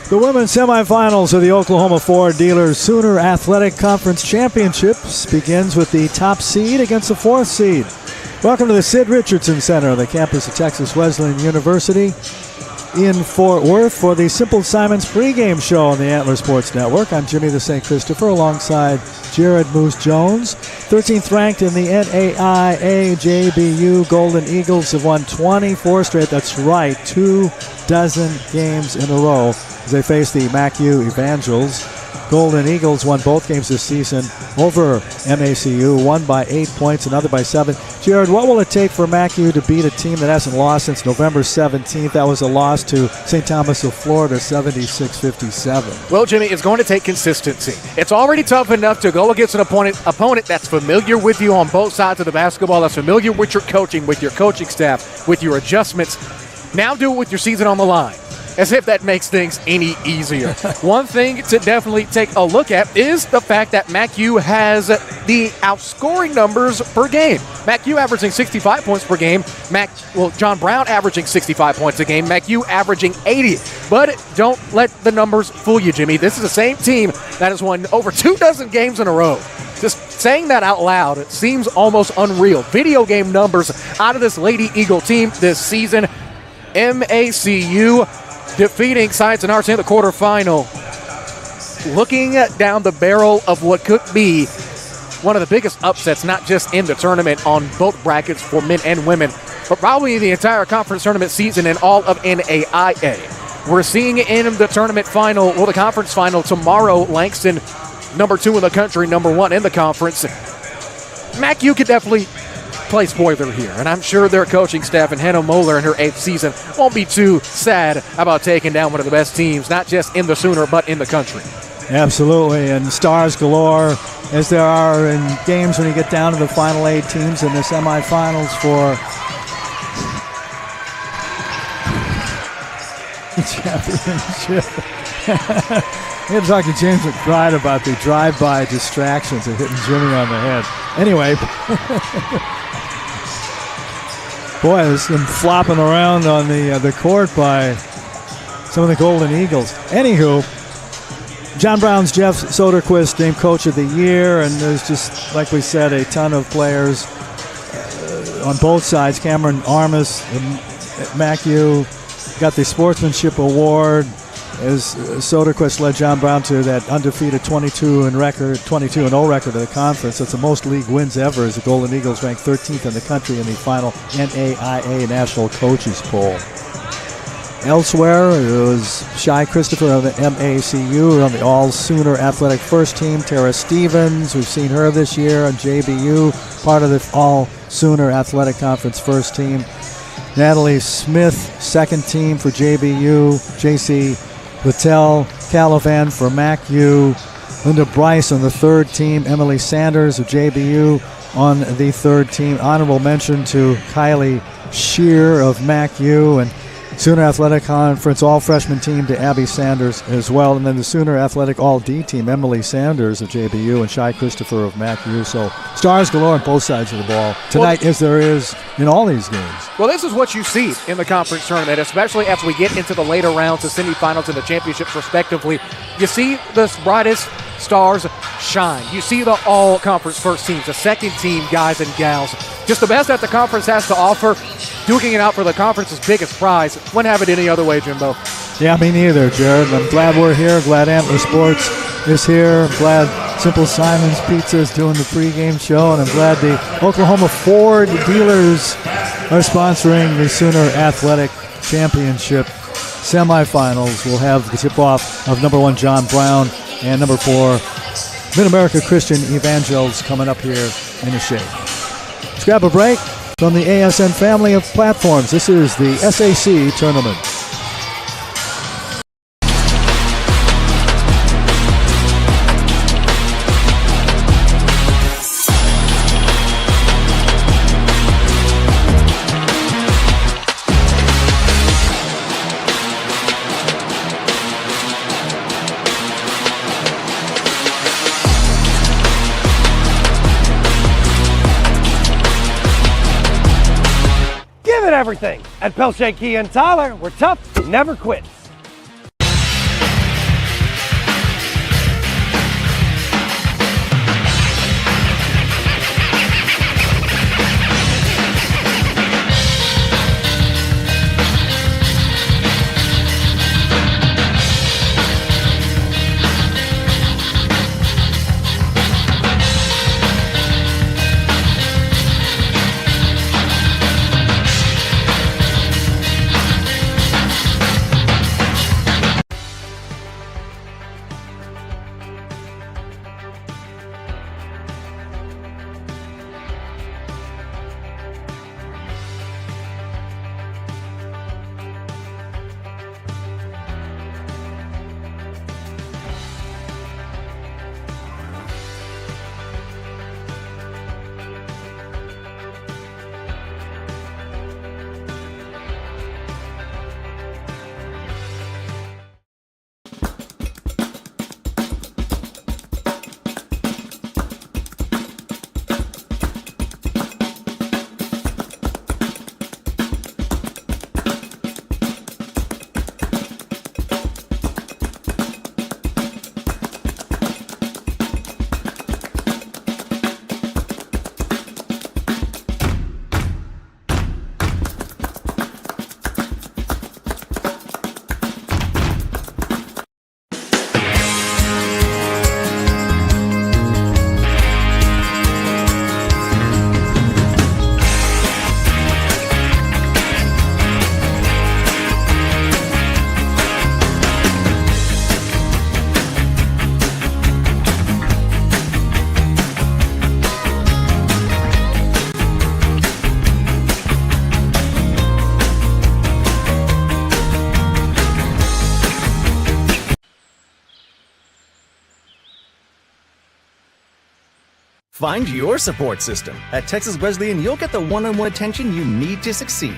The women's semifinals of the Oklahoma Ford Dealers Sooner Athletic Conference Championships begins with the top seed against the fourth seed. Welcome to the Sid Richardson Center, the campus of Texas Wesleyan University in Fort Worth for the Simple Simons pregame show on the Antler Sports Network. I'm Jimmy the St. Christopher alongside Jared Moose Jones. 13th ranked in the NAIA JBU Golden Eagles have won 24 straight. That's right, 24 games in a row as they face the MACU Evangels. Golden Eagles won both games this season over MACU, one by 8 points, another by 7. Jared, what will it take for MACU to beat a team that hasn't lost since November 17th? That was a loss to St. Thomas of Florida, 76-57. Well, Jimmy, it's going to take consistency. It's already tough enough to go against an opponent that's familiar with you on both sides of the basketball, that's familiar with your coaching staff, with your adjustments. Now do it with your season on the line. As if that makes things any easier. One thing to definitely take a look at is the fact that MACU has the outscoring numbers per game. MACU averaging 65 points per game. John Brown averaging 65 points a game. MACU averaging 80. But don't let the numbers fool you, Jimmy. This is the same team that has won over 24 games in a row. Just saying that out loud, it seems almost unreal. Video game numbers out of this Lady Eagle team this season. MACU defeating Science and Arts in the quarterfinal. Looking down the barrel of what could be one of the biggest upsets, not just in the tournament on both brackets for men and women, but probably the entire conference tournament season and all of NAIA. We're seeing in the tournament final, the conference final tomorrow, Langston, number 2 in the country, number 1 in the conference. MACU could definitely play spoiler here, and I'm sure their coaching staff and Hannah Moeller in her 8th season won't be too sad about taking down one of the best teams, not just in the Sooner, but in the country. Absolutely, and stars galore, as there are in games when you get down to the final 8 teams in the semifinals for the championship. We had to talk to James McBride about the drive-by distractions of hitting Jimmy on the head. Anyway, boy, there's them flopping around on the court by some of the Golden Eagles. Anywho, John Brown's Jeff Soderquist named Coach of the Year, and there's just, like we said, a ton of players on both sides. Cameron Armas, MACU, got the Sportsmanship Award as Soderquist led John Brown to that undefeated 22-0 record of the conference. That's the most league wins ever, as the Golden Eagles ranked 13th in the country in the final NAIA National Coaches Poll. Elsewhere, it was Shy Christopher of the MACU on the All-Sooner Athletic First Team. Tara Stevens, we've seen her this year on JBU, part of the All-Sooner Athletic Conference First Team. Natalie Smith, second team for JBU. J.C. Littell Calavan for MACU. Linda Bryce on the third team. Emily Sanders of JBU on the third team. Honorable mention to Kylie Shear of MACU, and Sooner Athletic Conference all-freshman team to Abby Sanders as well. And then the Sooner Athletic all-D team, Emily Sanders of JBU and Shy Christopher of MACU. So stars galore on both sides of the ball tonight, as there is in all these games. Well, this is what you see in the conference tournament, especially as we get into the later rounds, the semifinals and the championships respectively. You see the brightest stars shine. You see the all-conference first teams, the second team guys and gals. Just the best that the conference has to offer, duking it out for the conference's biggest prize. Wouldn't have it any other way, Jimbo. Yeah, me neither, Jared. I'm glad we're here. Glad Antler Sports is here. I'm glad Simple Simons Pizza is doing the pregame show, and I'm glad the Oklahoma Ford Dealers are sponsoring the Sooner Athletic Championship semifinals. We'll have the tip-off of number 1 John Brown and number 4 Mid-America Christian Evangels coming up here in a shake. Let's grab a break from the ASN family of platforms. This is the SAC tournament. Everything. At Pelche Kia and Tyler, we're tough, never quit. Find your support system. At Texas Wesleyan, you'll get the one-on-one attention you need to succeed.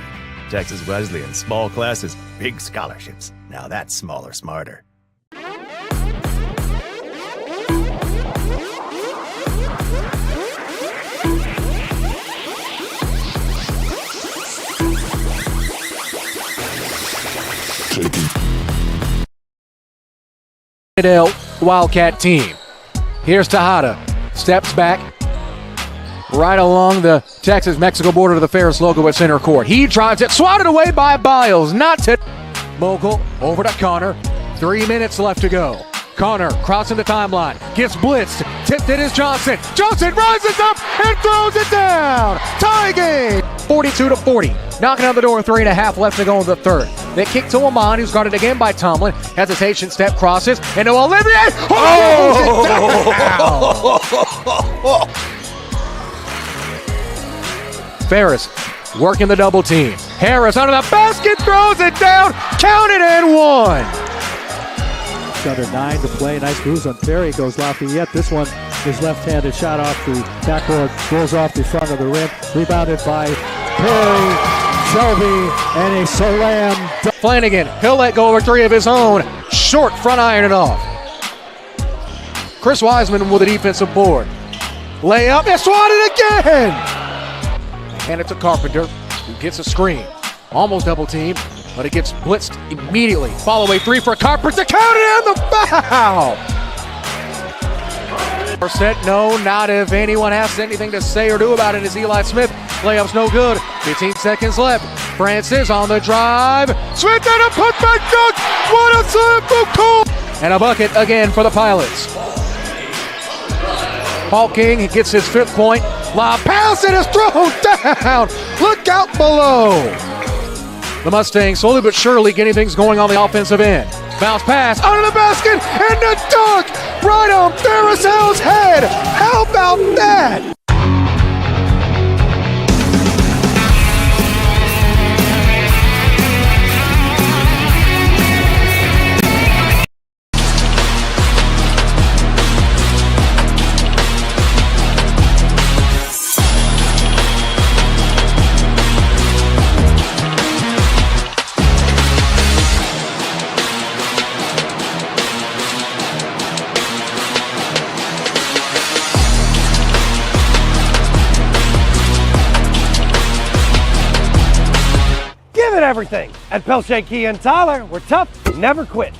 Texas Wesleyan, small classes, big scholarships. Now that's smaller, smarter. Wildcat team. Here's Tejada. Steps back right along the Texas-Mexico border to the Ferris logo at center court. He drives it, swatted away by Biles. Not to Mogul, over to Connor. 3 minutes left to go. Connor crossing the timeline, gets blitzed. Tipped it is Johnson. Johnson rises up and throws it down. Tie game, 42-40. Knocking on the door, 3.5 left to go in the third. They kick to Amon, who's guarded again by Tomlin. Hesitation, step crosses, and to Olivier. Ferris working the double team. Harris under the basket, throws it down. Count it and one. Under 9 to play. Nice moves on Perry. Goes Lafayette. This one is left-handed shot off the backboard. Rolls off the front of the rim. Rebounded by Perry. Shelby and a slam. Flanagan, he'll let go over 3 of his own. Short front iron it off. Chris Wiseman with a defensive board. Layup and swatted again. And it's a Carpenter who gets a screen. Almost double team, but it gets blitzed immediately. Follow away 3 for Carpenter. Count it and the foul. First set, no, not if anyone has anything to say or do about it, is Eli Smith. Layup's no good. 15 seconds left. Francis on the drive. Smith and a putback dunk. What a slam from Cole. And a bucket again for the Pilots. Paul King gets his 5th point. Lob pass and is thrown down. Look out below. The Mustangs slowly but surely getting things going on the offensive end. Bounce pass under the basket and the dunk right on Ferris Hill's head. How about that? Everything. At Pelche Key and Tyler, we're tough, never quit.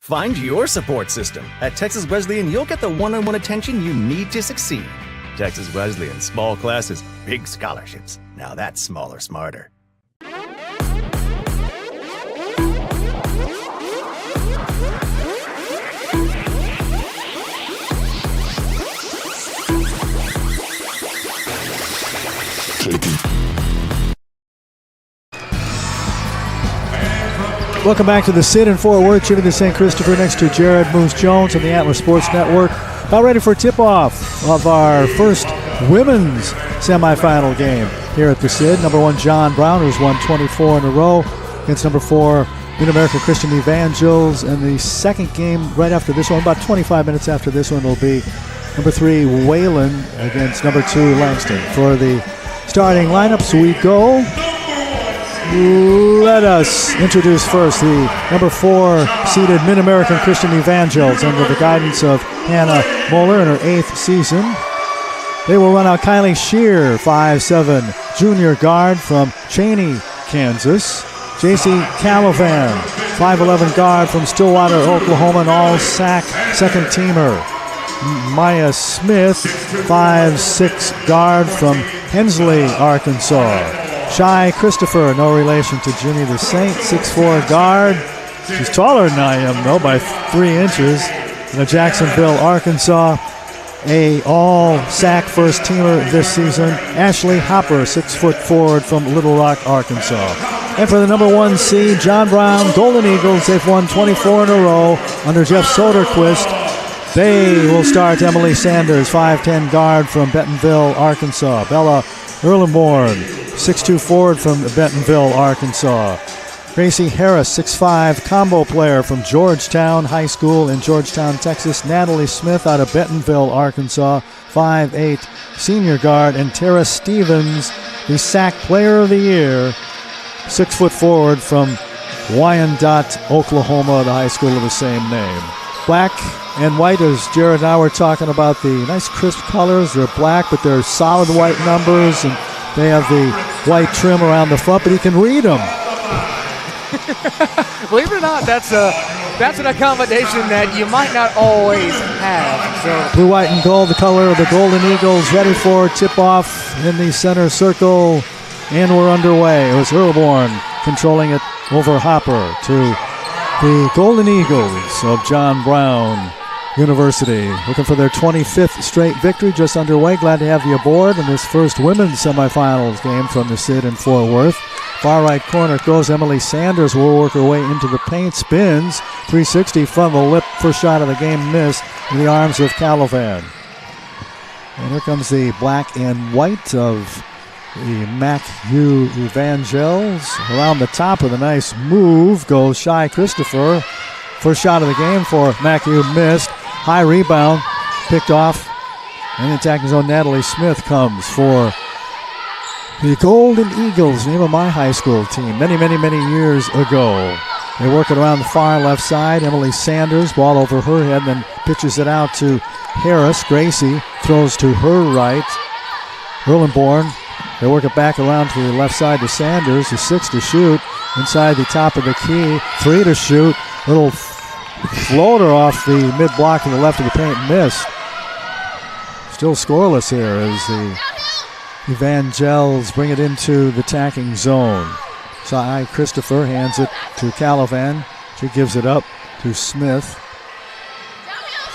Find your support system. At Texas Wesleyan, you'll get the one-on-one attention you need to succeed. Texas Wesleyan, small classes, big scholarships. Now that's smaller, smarter. Welcome back to the Sid in Fort Worth. Jimmy the St. Christopher next to Jared Moose Jones on the Antler Sports Network. About ready for tip-off of our first women's semifinal game here at the Sid. Number 1, John Brown, who's won 24 in a row against number 4, Mid-America Christian Evangels. And the second game right after this one, about 25 minutes after this one, will be number 3, Wayland against number 2, Langston. For the starting lineups we go. Let us introduce first the number 4 seeded Mid-American Christian Evangels under the guidance of Hannah Moeller in her 8th season. They will run out Kylie Shear, 5'7", junior guard from Cheney, Kansas. JC Calavan, 5'11", guard from Stillwater, Oklahoma, and all SAC second teamer. Maya Smith, 5'6", guard from Hensley, Arkansas. Shy Christopher, no relation to Jimmy the Saint, 6'4", guard. She's taller than I am, though, by 3 inches. In Jacksonville, Arkansas, a all-SAC first teamer this season. Ashley Hopper, 6-foot forward from Little Rock, Arkansas. And for the number 1 seed, John Brown, Golden Eagles, they've won 24 in a row under Jeff Soderquist. They will start Emily Sanders, 5'10", guard from Bentonville, Arkansas. Bella Erlenborn, 6'2", forward from Bentonville, Arkansas. Gracie Harris, 6'5", combo player from Georgetown High School in Georgetown, Texas. Natalie Smith out of Bentonville, Arkansas, 5'8", senior guard. And Tara Stevens, the SAC Player of the Year, 6-foot forward from Wyandotte, Oklahoma, the high school of the same name. Black and white, as Jared and I were talking about, the nice crisp colors. They're black, but they're solid white numbers, and they have the white trim around the front, but you can read them. Believe it or not, that's an accommodation that you might not always have. So blue, white, and gold, the color of the Golden Eagles, ready for tip-off in the center circle, and we're underway. It was Earlborn controlling it over Hopper to the Golden Eagles of John Brown University, looking for their 25th straight victory, just underway. Glad to have you aboard in this first women's semifinals game from the Sid in Fort Worth. Far right corner goes Emily Sanders, will work her way into the paint, spins, 360 from the lip, first shot of the game missed in the arms of Calavan. And here comes the black and white of the Mac U Evangels. Around the top with a nice move goes Shy Christopher. First shot of the game for Mac U missed. High rebound, picked off. And the attacking zone, Natalie Smith comes for the Golden Eagles, name of my high school team, many, many, many years ago. They work it around the far left side. Emily Sanders, ball over her head, then pitches it out to Harris. Gracie throws to her right. Erlenborn, they work it back around to the left side to Sanders. The 6 to shoot. Inside the top of the key. 3 to shoot. Little floater off the mid-block to the left of the paint, missed. Still scoreless here as the Evangels bring it into the attacking zone. Shy Christopher hands it to Calavan. She gives it up to Smith.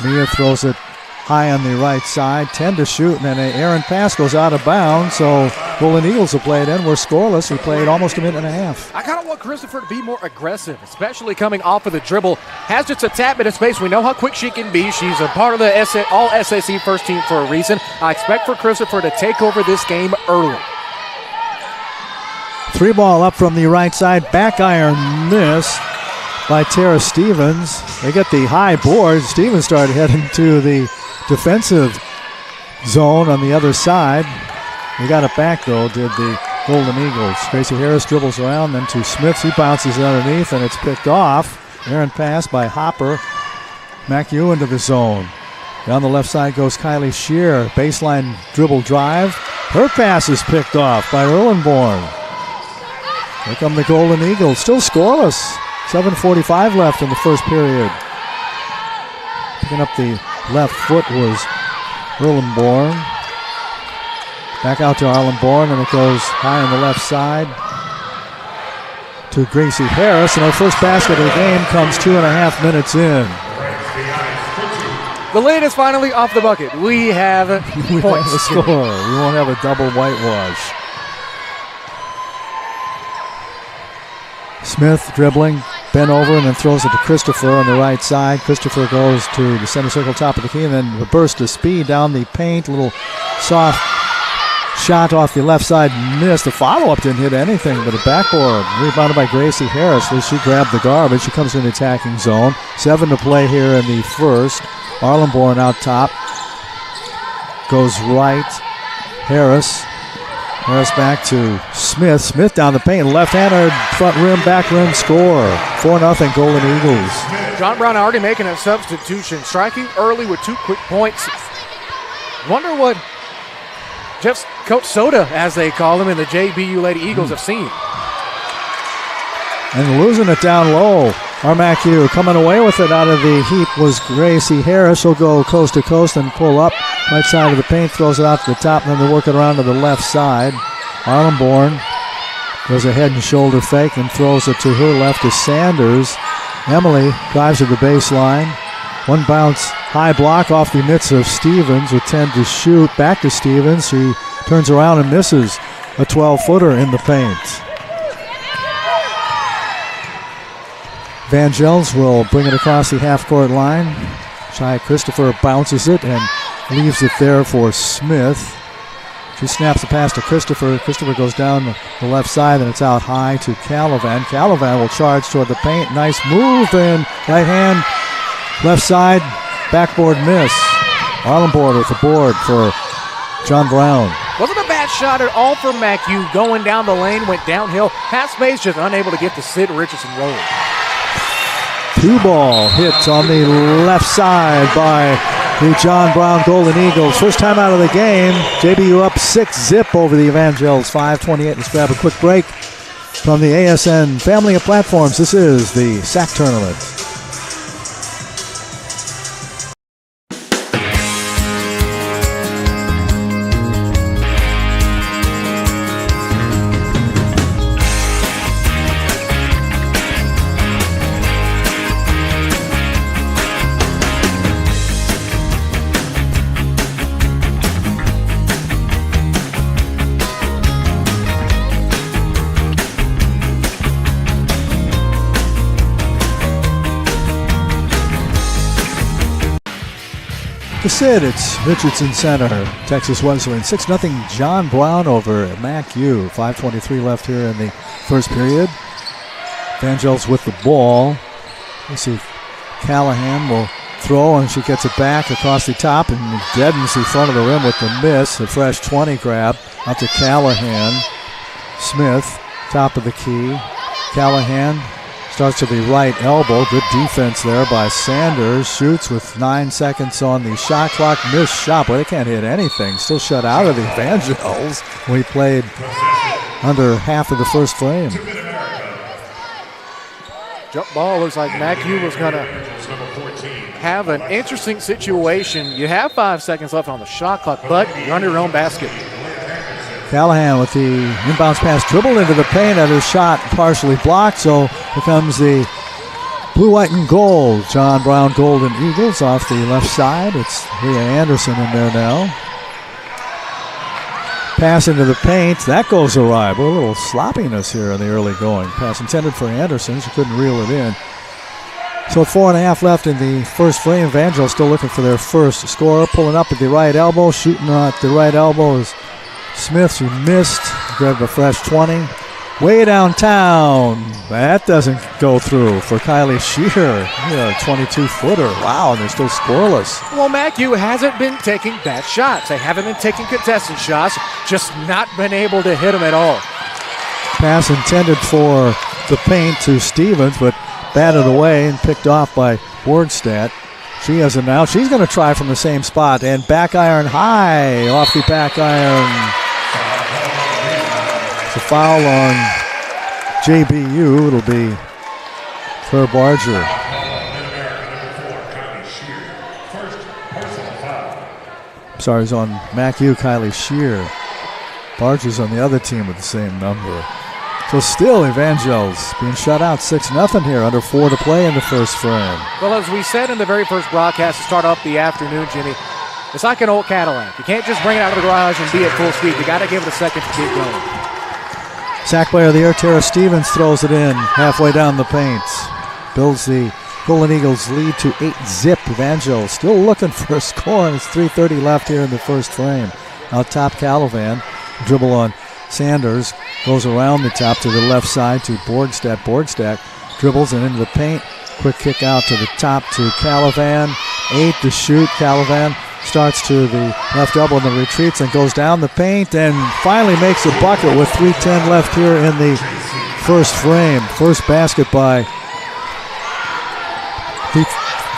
Mia throws it high on the right side. 10 to shoot, and then an errant pass goes out of bounds. So Golden Eagles will play it in. We're scoreless. We played almost a minute and a half. I kind of want Christopher to be more aggressive, especially coming off of the dribble. Has just a tap into space. We know how quick she can be. She's a part of the all SAC first team for a reason. I expect for Christopher to take over this game early. 3 ball up from the right side. Back iron miss by Tara Stevens. They get the high board. Stevens started heading to the defensive zone on the other side. They got it back, though, did the Golden Eagles. Gracie Harris dribbles around, then to Smith. He bounces underneath, and it's picked off. Errant pass by Hopper. Macu into the zone. Down the left side goes Kylie Shear. Baseline dribble drive. Her pass is picked off by Erlenborn. Here come the Golden Eagles. Still scoreless. 7:45 left in the first period. Picking up the left foot was Erlenborn. Back out to Erlenborn, and it goes high on the left side to Gracie Harris. And our first basket of the game comes 2.5 minutes in. The lid is finally off the bucket. We have points. We have a score. We won't have a double whitewash. Smith dribbling, bent over, and then throws it to Christopher on the right side. Christopher goes to the center circle, top of the key, and then a burst of speed down the paint. A little soft shot off the left side, missed. The follow-up didn't hit anything, but a backboard. Rebounded by Gracie Harris. She grabbed the garbage. She comes to the attacking zone. 7 to play here in the first. Erlenborn out top. Goes right. Harris back to Smith. Smith down the paint. Left-hander, front rim, back rim, score. 4-0 Golden Eagles. John Brown already making a substitution. Striking early with 2 quick points. Wonder what Jeff's Coach Soda, as they call him, and the JBU Lady Eagles have seen. And losing it down low. Armac U coming away with it out of the heap was Gracie Harris. She'll go coast to coast and pull up. Right side of the paint, throws it out to the top, and then they work it around to the left side. Erlenborn does a head and shoulder fake and throws it to her left to Sanders. Emily drives to the baseline. One bounce, high block off the mitts of Stevens with 10 to shoot. Back to Stevens. She turns around and misses a 12-footer in the paint. Van Gels will bring it across the half-court line. Shai Christopher bounces it and leaves it there for Smith. She snaps the pass to Christopher. Christopher goes down the left side, and it's out high to Calavan. Calavan will charge toward the paint. Nice move, and right hand, left side, backboard miss. Erlenborn with the board for John Brown. Wasn't a bad shot at all for MacU. Going down the lane, went downhill. Pass space, just unable to get the Sid Richardson rolling. 2-ball hit on the left side by the John Brown Golden Eagles. First time out of the game. JBU up 6-zip over the Evangels. 5:28. Let's grab a quick break from the ASN family of platforms. This is the SAC tournament. The Sid, it's Richardson Center. Texas Wesleyan 6-0 John Brown over MacU. 5:23 left here in the first period. Evangels with the ball. You see Callahan will throw, and she gets it back across the top and deadens the front of the rim with the miss. A fresh 20 grab out to Callahan. Smith, top of the key. Callahan starts to the right elbow. Good defense there by Sanders. Shoots with 9 seconds on the shot clock. Missed shot. Boy, they can't hit anything. Still shut out of the Evangels. We played under half of the first frame. Jump ball looks like MacU was going to have an interesting situation. You have 5 seconds left on the shot clock, but you're under your own basket. Callahan with the inbounds pass dribbled into the paint, and her shot partially blocked, so here comes the blue, white, and gold John Brown Golden Eagles off the left side. It's Leah Anderson in there now. Pass into the paint. That goes awry. But a little sloppiness here in the early going. Pass intended for Anderson. She couldn't reel it in. So 4.5 left in the first frame. Evangel still looking for their first score. Pulling up at the right elbow. Shooting at the right elbow is Smith. She missed. Grabbed a fresh 20. Way downtown. That doesn't go through for Kylie Shear. Yeah, 22-footer. Wow, and they're still scoreless. Well, MacU hasn't been taking bad shots. They haven't been taking contested shots, just not been able to hit them at all. Pass intended for the paint to Stevens, but batted away and picked off by Borgstadt. She has it now. She's going to try from the same spot, and back iron high off the back iron. It's a foul on JBU. It'll be Claire Barger. Stars on MacU, Kylie Shear. Barges on the other team with the same number. So still Evangels being shut out 6-0 here, under 4 to play in the first frame. Well, as we said in the very first broadcast to start off the afternoon, Jimmy, it's like an old Cadillac. You can't just bring it out of the garage and be at full speed. You got to give it a second to get going. SAC player of the year, Tara Stevens throws it in halfway down the paint. Builds the Golden Eagles lead to 8-zip. Evangels still looking for a score, and it's 3:30 left here in the first frame. Out top, Calavan. Dribble on Sanders. Goes around the top to the left side to Borgstad. Borgstad dribbles and into the paint. Quick kick out to the top to Calavan. 8 to shoot. Calavan starts to the left elbow and then retreats and goes down the paint and finally makes a bucket with 3:10 left here in the first frame. First basket by the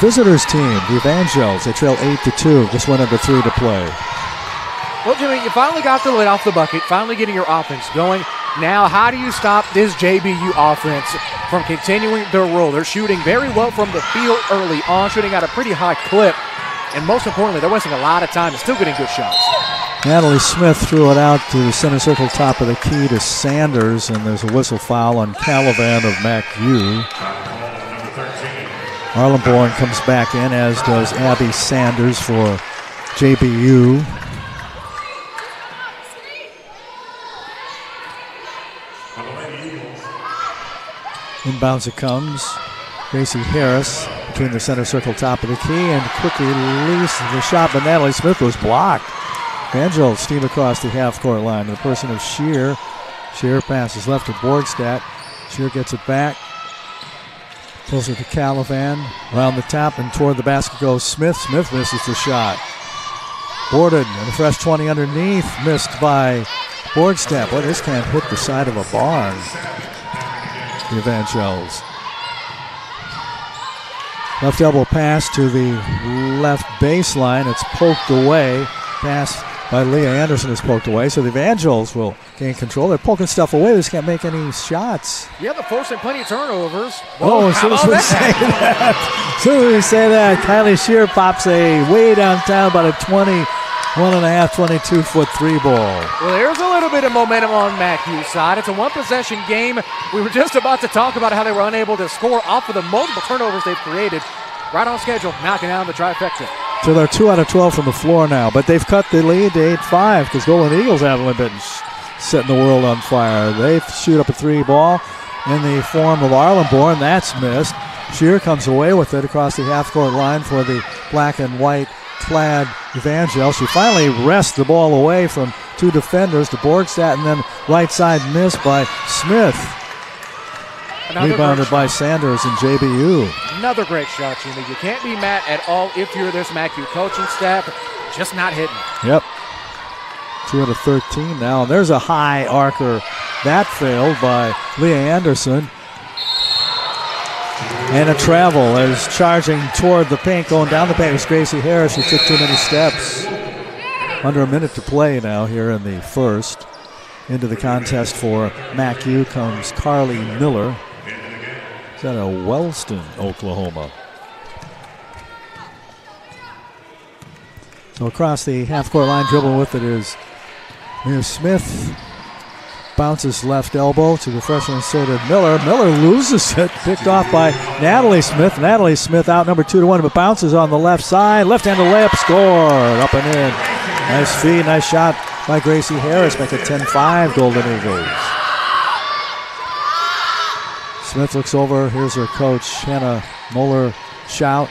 visitors team, the Evangels. They trail 8-2. Just went under 3 to play. Well, Jimmy, you finally got the lid off the bucket, finally getting your offense going. Now, how do you stop this JBU offense from continuing their roll? They're shooting very well from the field early on, shooting at a pretty high clip. And most importantly, they're wasting a lot of time and still getting good shots. Natalie Smith threw it out to the center circle top of the key to Sanders, and there's a whistle foul on Calavan of MacU. Arlenborn comes back in, as does Abby Sanders for JBU. Inbounds it comes. Gracie Harris between the center circle top of the key and quickly releases the shot, but Natalie Smith was blocked. Evangels steam across the half-court line to the person of Shear. Shear passes left to Borgstad. Shear gets it back. Closer to Calavan. Around the top and toward the basket goes Smith. Smith misses the shot. Boarded and a fresh 20 underneath. Missed by Borgstad. Boy, this can't hit the side of a barn. The Evangels. Left elbow pass to the left baseline. It's poked away. Pass by Leah Anderson is poked away. So the Evangels will gain control. They're poking stuff away. They just can't make any shots. Yeah, they're forcing plenty of turnovers. As soon as we say that, Kylie Shear pops a way downtown, about a 22-foot three ball. Well, there's a little bit of momentum on MacU's side. It's a one-possession game. We were just about to talk about how they were unable to score off of the multiple turnovers they've created. Right on schedule, knocking down the trifecta. So they're 2 out of 12 from the floor now, but they've cut the lead to 8-5 because Golden Eagles haven't been setting the world on fire. They shoot up a three ball in the form of Arlenborn. That's missed. Shear comes away with it across the half-court line for the black and white clad Evangel. She finally wrests the ball away from two defenders to Borgstad, and then right side miss by Smith. Rebounded by Sanders and JBU. Another great shot, Jimmy. You can't be mad at all if you're this MacU coaching staff. Just not hitting it. Yep. 2 out of 13 now. And there's a high arcer. That failed by Leah Anderson. And a travel as charging toward the paint, going down the paint was Gracie Harris. She took too many steps. Under a minute to play now here in the first. Into the contest for MacU comes Carly Miller. It's out of Wellston, Oklahoma. So across the half-court line, dribbling with it is Mia Smith. Bounces left elbow to the freshman inserted Miller. Miller loses it, picked off by Natalie Smith. Natalie Smith out number 2-1, but bounces on the left side. Left-handed layup scored, up and in. Nice feed, nice shot by Gracie Harris. Make it 10-5 Golden Eagles. Smith looks over. Here's her coach, Hannah Moeller, shout.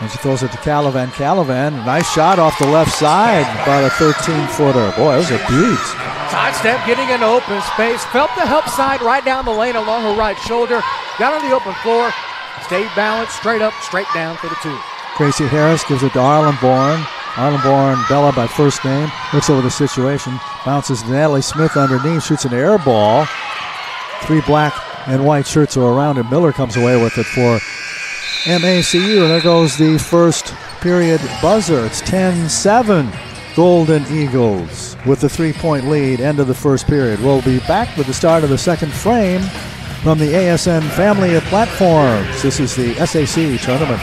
And she throws it to Calavan. Calavan, nice shot off the left side. About a 13-footer. Boy, that was a beaut. Sidestep, getting into open space. Felt the help side right down the lane along her right shoulder. Got on the open floor. Stayed balanced, straight up, straight down for the two. Gracie Harris gives it to Arlenborn. Arlenborn, Bella by first name. Looks over the situation. Bounces to Natalie Smith underneath. Shoots an air ball. 3 black and white shirts are around it. Miller comes away with it for MACU. And there goes the first period buzzer. It's 10-7 Golden Eagles with the 3-point lead. End of the first period. We'll be back with the start of the second frame from the ASN family of platforms. This is the SAC tournament.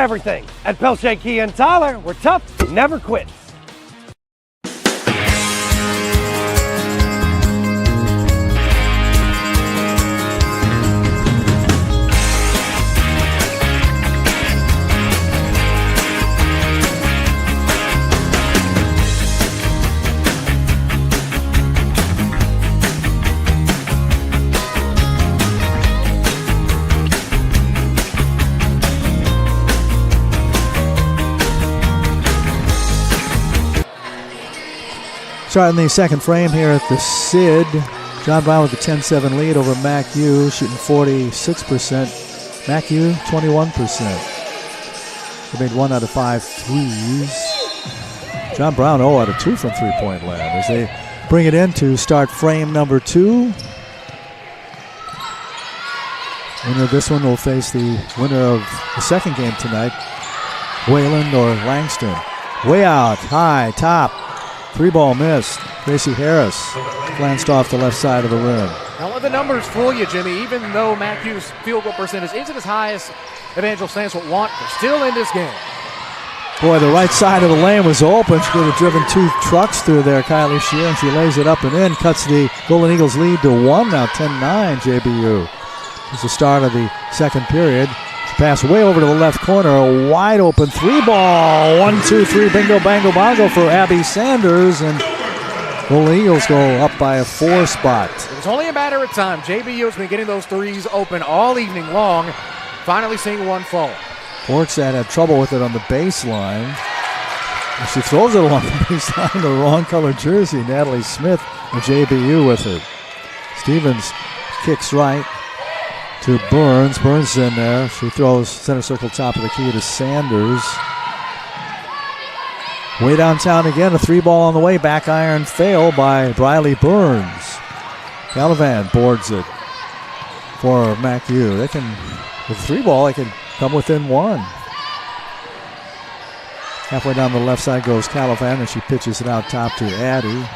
everything. At Pelche Kia and Tyler, we're tough, never quit. Starting the second frame here at the SID. John Brown with a 10-7 lead over Mac U, shooting 46%. Mac U, 21%. They made 1 out of 5 threes. John Brown 0 out of 2 from three-point land as they bring it in to start frame number 2. Winner of this one will face the winner of the second game tonight, Wayland or Langston. Way out, high, top. 3-ball missed. Gracie Harris glanced off the left side of the rim. Don't let the numbers fool you, Jimmy. Even though Matthew's field goal percentage isn't as high as Evangel Stans would want, they're still in this game. Boy, the right side of the lane was open. She could have driven 2 trucks through there, Kylie Shear, and she lays it up and in, cuts the Golden Eagles lead to 1, now 10-9 JBU. It's the start of the second period. Pass way over to the left corner, a wide open 3-ball. 1, 2, 3, bingo, bango, bongo for Abby Sanders, and Golden Eagles go up by a 4 spot. It was only a matter of time. JBU has been getting those threes open all evening long, finally seeing one fall. Borgstad had trouble with it on the baseline. And she throws it along the baseline, the wrong color jersey. Natalie Smith and JBU with it. Stevens kicks right to Burns. Burns in there. She throws center circle top of the key to Sanders. Way downtown again. A 3-ball on the way. Back iron fail by Briley Burns. Calavan boards it for Mac U. They can, with a 3-ball, they can come within 1. Halfway down the left side goes Calavan, and she pitches it out top to Addie.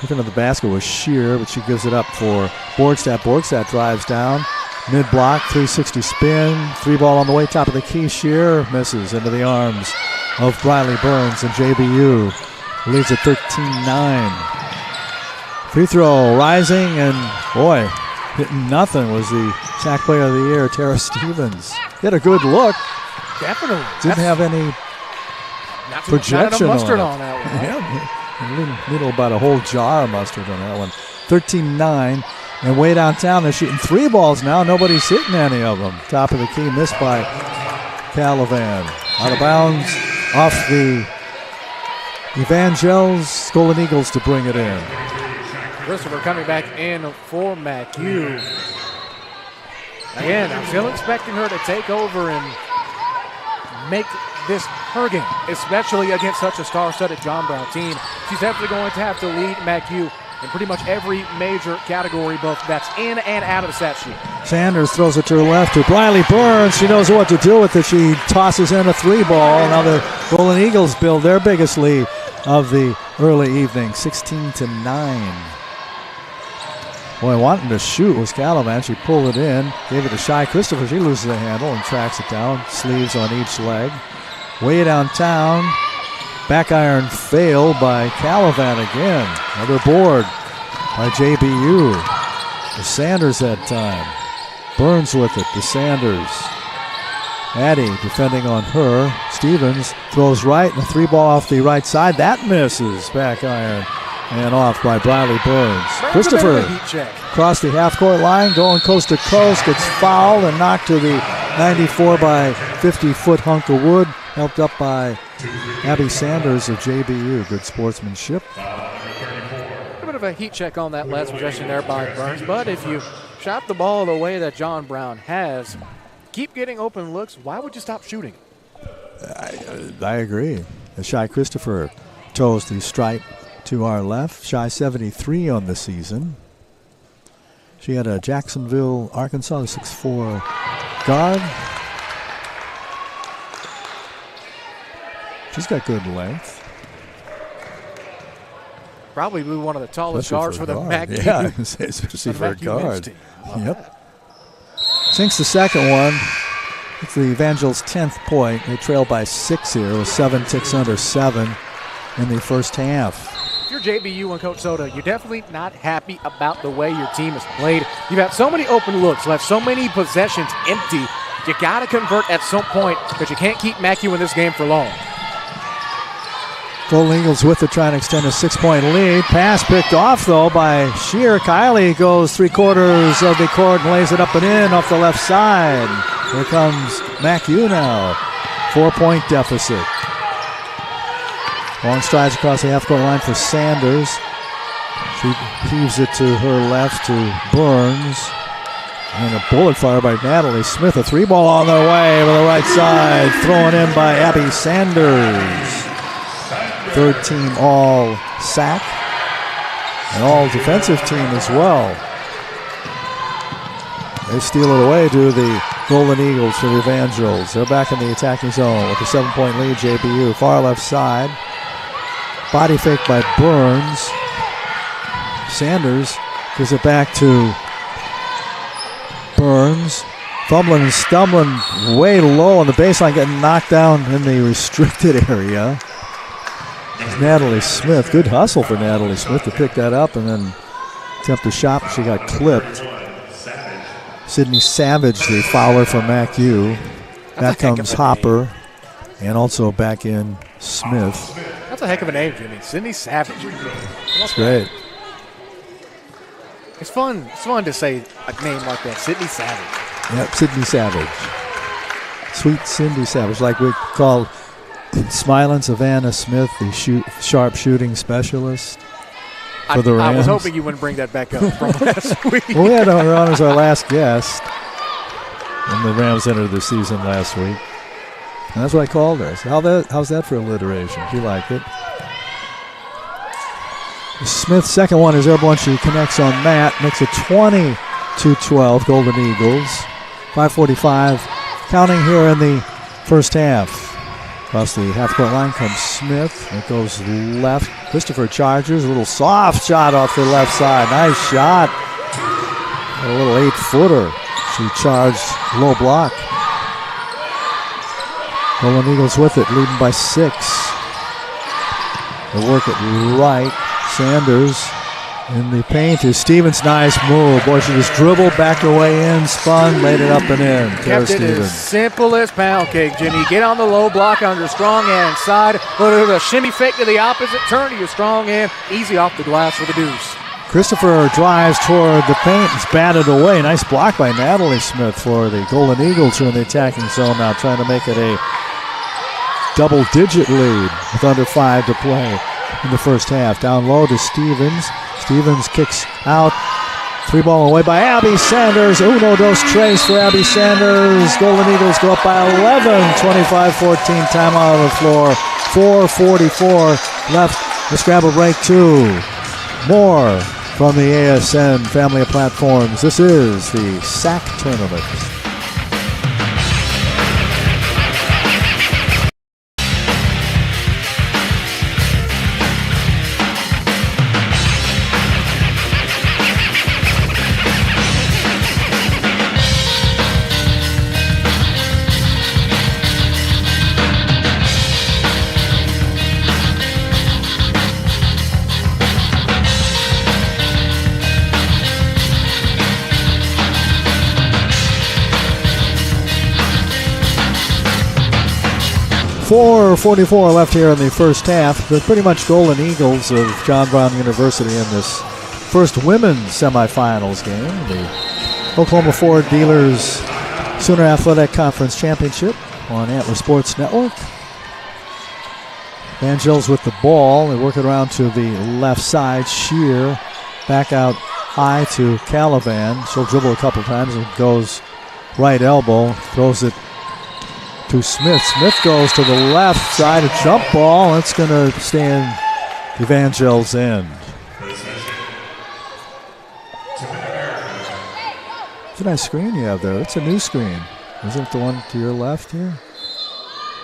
Looking at the basket was Shear, but she gives it up for Borgstad. Borgstad drives down. Mid-block, 360 spin. 3-ball on the way, top of the key. Shear misses into the arms of Briley Burns, and JBU leads at 13-9. Free throw rising, and boy, hitting nothing was the SAC player of the year, Tara Stevens. Hit a good look. Definitely. Didn't have any projection not mustard on that one. Huh? Yeah, a little about a whole jar of mustard on that one. 13-9. And way downtown, they're shooting 3 balls now. Nobody's hitting any of them. Top of the key, missed by Calavan. Out of bounds, off the Evangels. Golden Eagles to bring it in. Christopher coming back in for Mac U. Again, I'm still expecting her to take over and make this her game, especially against such a star-studded John Brown team. She's definitely going to have to lead Mac U in pretty much every major category, both that's in and out of the stat sheet. Sanders throws it to her left to Briley Burns. She knows what to do with it. She tosses in a 3-ball. Now the Golden Eagles build their biggest lead of the early evening, 16-9. Boy, wanting to shoot was Calavan. She pulled it in, gave it to Shy Christopher. She loses the handle and tracks it down. Sleeves on each leg. Way downtown. Back iron fail by Calavan again. Another board by JBU. To Sanders that time. Burns with it to Sanders. Addie defending on her. Stevens throws right and a 3-ball off the right side. That misses. Back iron and off by Briley Burns. Christopher across the half-court line, going coast to coast, gets fouled and knocked to the 94 by 50-foot hunk of wood. Helped up by Abby Sanders of JBU. Good sportsmanship. A bit of a heat check on that last possession there by Burns, but if you shot the ball the way that John Brown has, keep getting open looks, why would you stop shooting? I agree. Shy Christopher toes the stripe to our left. Shy 73 on the season. She had a Jacksonville, Arkansas 6'4" guard. She's got good length. Probably one of the tallest Especially guards for the guard. Mac team. Yeah, especially for a Mac U men's guard. team. Yep. Sinks the second one. It's the Evangels' 10th point. They trail by 6 here with 7 ticks under 7 in the first half. If you're JBU and Coach Soda, you're definitely not happy about the way your team has played. You've had so many open looks, left so many possessions empty. You got to convert at some point because you can't keep Mackey in this game for long. Golden Eagles with it, trying to extend a 6-point lead. Pass picked off, though, by Shear. Kylie goes 3/4 of the court and lays it up and in off the left side. Here comes Mackey now. 4-point deficit. Long strides across the half-court line for Sanders. She heaves it to her left to Burns. And a bullet fire by Natalie Smith. A 3-ball on their way over the right side. Thrown in by Abby Sanders. Third team all SAC. And all defensive team as well. They steal it away to the Golden Eagles for the Evangels. They're back in the attacking zone with a 7-point lead, JBU. Far left side. Body fake by Burns. Sanders gives it back to Burns. Fumbling and stumbling way low on the baseline, getting knocked down in the restricted area. It's Natalie Smith. Good hustle for Natalie Smith to pick that up and then attempt a shot. She got clipped. Sydney Savage, the fouler for MacU. Back comes Hopper. And also back in Smith. That's a heck of a name, Jimmy. Sydney Savage. That's great. It's fun. It's fun to say a name like that, Sydney Savage. Yep, Sydney Savage. Sweet Cindy Savage, like we called Smiling Savannah Smith, the sharp shooting specialist for the Rams. I was hoping you wouldn't bring that back up from last week. Well, we had her on as our last guest when the Rams entered the season last week. And that's what I called her. So how's that for alliteration? Do you like it? Smith's second one is airborne. She connects on Matt. Makes it 20-12, Golden Eagles. 5:45 counting here in the first half. Across the half-court line comes Smith. It goes left. Christopher charges. A little soft shot off the left side. Nice shot. A little 8-footer. She charged low block. Golden Eagles with it, leading by 6. They work it right. Sanders in the paint is Stevens. Nice move. Boy, she just dribbled, backed her way in, spun, laid it up and in. Kept it as simple as pound cake, Jimmy. Get on the low block on your strong hand side. Put a shimmy fake to the opposite. Turn to your strong hand. Easy off the glass for the deuce. Christopher drives toward the paint. It's batted away. Nice block by Natalie Smith for the Golden Eagles, who are in the attacking zone now, trying to make it a double-digit lead with under 5 to play in the first half. Down low to Stevens. Stevens kicks out. 3-ball away by Abby Sanders. Uno dos tres for Abby Sanders. Golden Eagles go up by 11. 25-14. Timeout on the floor. 4:44 left. The scramble break 2. More from the ASN family of platforms. This is the SAC tournament. 4:44 left here in the first half. They're pretty much Golden Eagles of John Brown University in this first women's semifinals game. The Oklahoma Ford Dealers Sooner Athletic Conference Championship on Antler Sports Network. Evangels with the ball. They work it around to the left side. Shear back out high to Caliban. She'll dribble a couple times and goes right elbow. Throws it to Smith. Smith goes to the left side, a jump ball. It's going to stay in Evangel's end. It's a nice screen you have there. It's a new screen. Isn't it the one to your left here?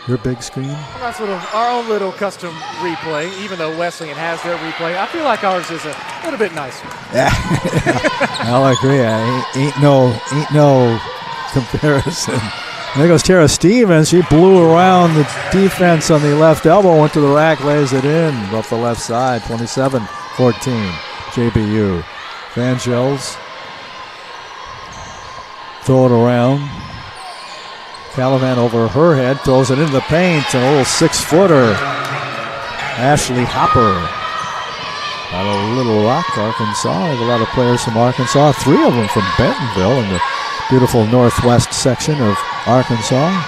Your big screen? That's our own little custom replay, even though Wesleyan has their replay. I feel like ours is a little bit nicer. Yeah, I'll agree. Ain't no comparison There goes Tara Stevens. She blew around the defense on the left elbow, went to the rack, lays it in off the left side. 27-14, JBU. Vangelis throw it around. Calavan over her head, throws it into the paint. An old 6-footer. Ashley Hopper out of Little Rock, Arkansas. They have a lot of players from Arkansas. 3 of them from Bentonville in the beautiful northwest section of Arkansas.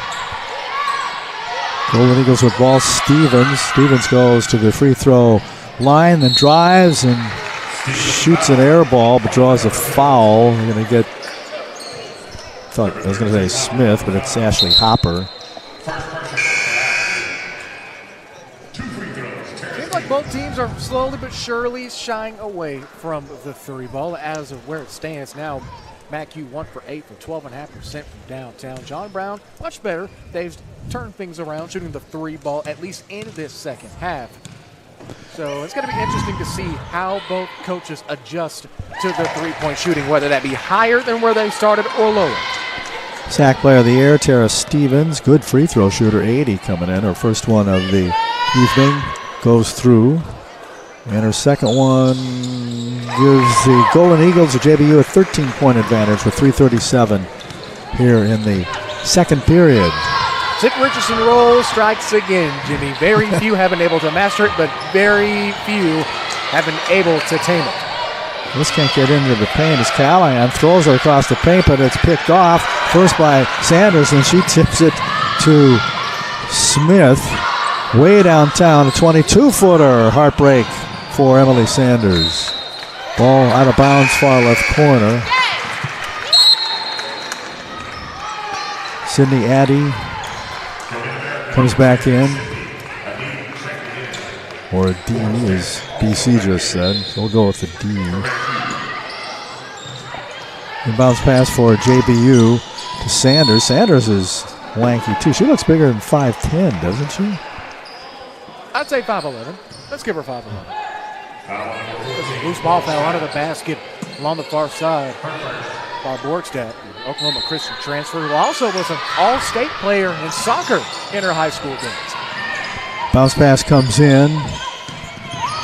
Golden Eagles with ball. Stevens. Stevens goes to the free throw line, then drives and shoots an air ball, but draws a foul. They're going to get, I was going to say Smith, but it's Ashley Hopper. Seems like both teams are slowly but surely shying away from the 3 ball as of where it stands now. MacU 1 for 8 from 12.5% from downtown. John Brown, much better. They've turned things around, shooting the 3 ball at least in this second half. So it's going to be interesting to see how both coaches adjust to the 3-point shooting, whether that be higher than where they started or lower. SAC player of the year, Tara Stevens. Good free throw shooter, 80 coming in. Her first one of the evening goes through. And her second one gives the Golden Eagles of JBU a 13-point advantage with 3:37 here in the second period. Zick Richardson roll strikes again, Jimmy. Very few have been able to master it, but very few have been able to tame it. This can't get into the paint as Callahan throws her across the paint, but it's picked off first by Sanders, and she tips it to Smith. Way downtown, a 22-footer. Heartbreak for Emily Sanders. Ball out of bounds, far left corner. Sydney Addy comes back in. Or a D, as BC just said. So we'll go with the D. Inbounds pass for JBU to Sanders. Sanders is lanky, too. She looks bigger than 5'10", doesn't she? I'd say 5'11". Let's give her 5'11". Loose ball fell out of the basket along the far side by Borgstadt, Oklahoma Christian transfer, who also was an all-state player in soccer in her high school days. Bounce pass comes in.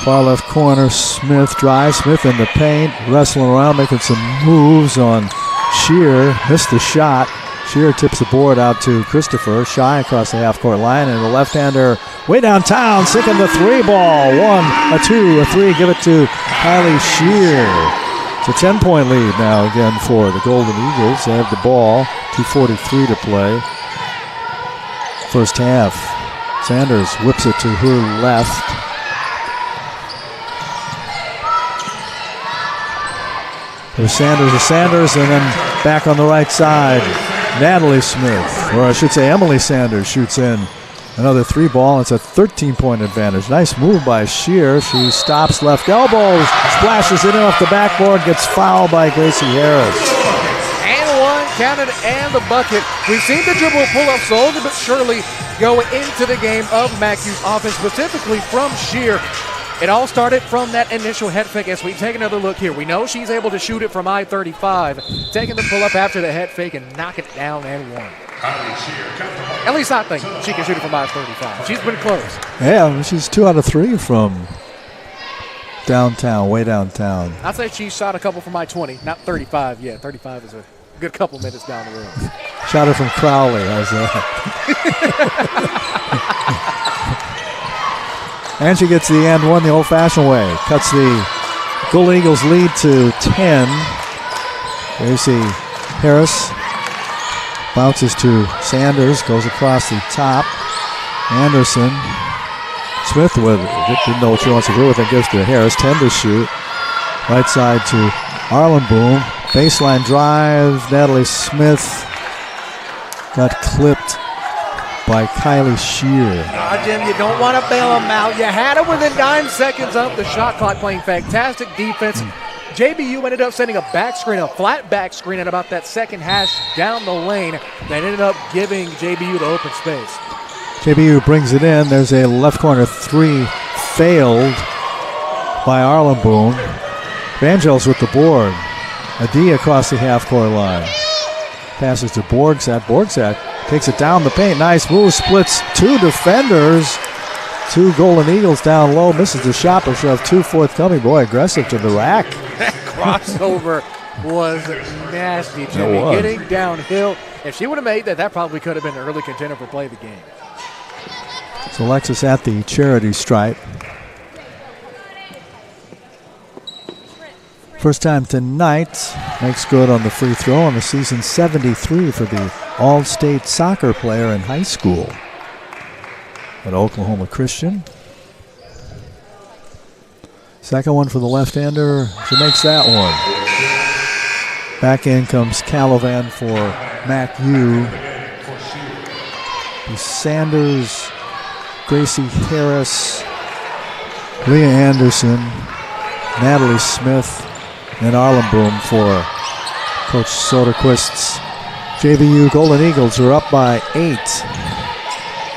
Far left corner, Smith drives. Smith in the paint, wrestling around, making some moves on Shear. Missed the shot. Shear tips the board out to Christopher. Shy across the half-court line, and the left-hander way downtown, sinking the 3 ball. 1, a 2, a 3. Give it to Kylie Shear. It's a 10-point lead now again for the Golden Eagles. They have the ball. 2:43 to play. First half. Sanders whips it to her left. There's Sanders, and then back on the right side, Natalie Smith, or I should say Emily Sanders, shoots in another 3 ball. It's a 13-point advantage. Nice move by Shear. She stops left elbow, splashes it in off the backboard, gets fouled by Gracie Harris. And one counted, and the bucket. We've seen the dribble pull-up slowly but surely go into the game of MacU's offense, specifically from Shear. It all started from that initial head fake. As we take another look here, we know she's able to shoot it from I-35, taking the pull-up after the head fake and knocking it down and one. At least I think she can shoot it from I-35. She's been close. Yeah, she's 2 out of 3 from downtown, way downtown. I'd say she shot a couple from I-20, not 35 yet. 35 is a good couple minutes down the road. Shot it from Crowley. How's that? And she gets the and one the old-fashioned way. Cuts the Golden Eagles lead to 10. Gracie Harris bounces to Sanders, goes across the top. Anderson, Smith with it. Didn't know what she wants to do with it. Gives to Harris. 10 to shoot. Right side to Arlenboom. Baseline drive. Natalie Smith got clipped by Kylie Shear. Jim, you don't want to bail them out. You had it within 9 seconds of the shot clock, playing fantastic defense. JBU ended up sending a back screen, a flat back screen at about that second hash down the lane that ended up giving JBU the open space. JBU brings it in. There's a left corner 3 failed by Arlenboom. Vangelis with the board. A D across the half-court line. Passes to Borgstadt. Borgstadt Takes it down the paint. Nice move. Splits 2 defenders. 2 Golden Eagles down low. Misses the shot, but shove 2 forthcoming. Boy, aggressive to the rack. That crossover was nasty, Jimmy. Getting downhill. If she would have made that, that probably could have been an early contender for play of the game. So Alexis at the charity stripe. First time tonight. Makes good on the free throw on the season. 73 for the All-State soccer player in high school at Oklahoma Christian. Second one for the left-hander. She makes that one. Back in comes Calavan for Mac U. Sanders, Gracie Harris, Leah Anderson, Natalie Smith, and Arlenboom for Coach Soderquist's JVU Golden Eagles are up by 8.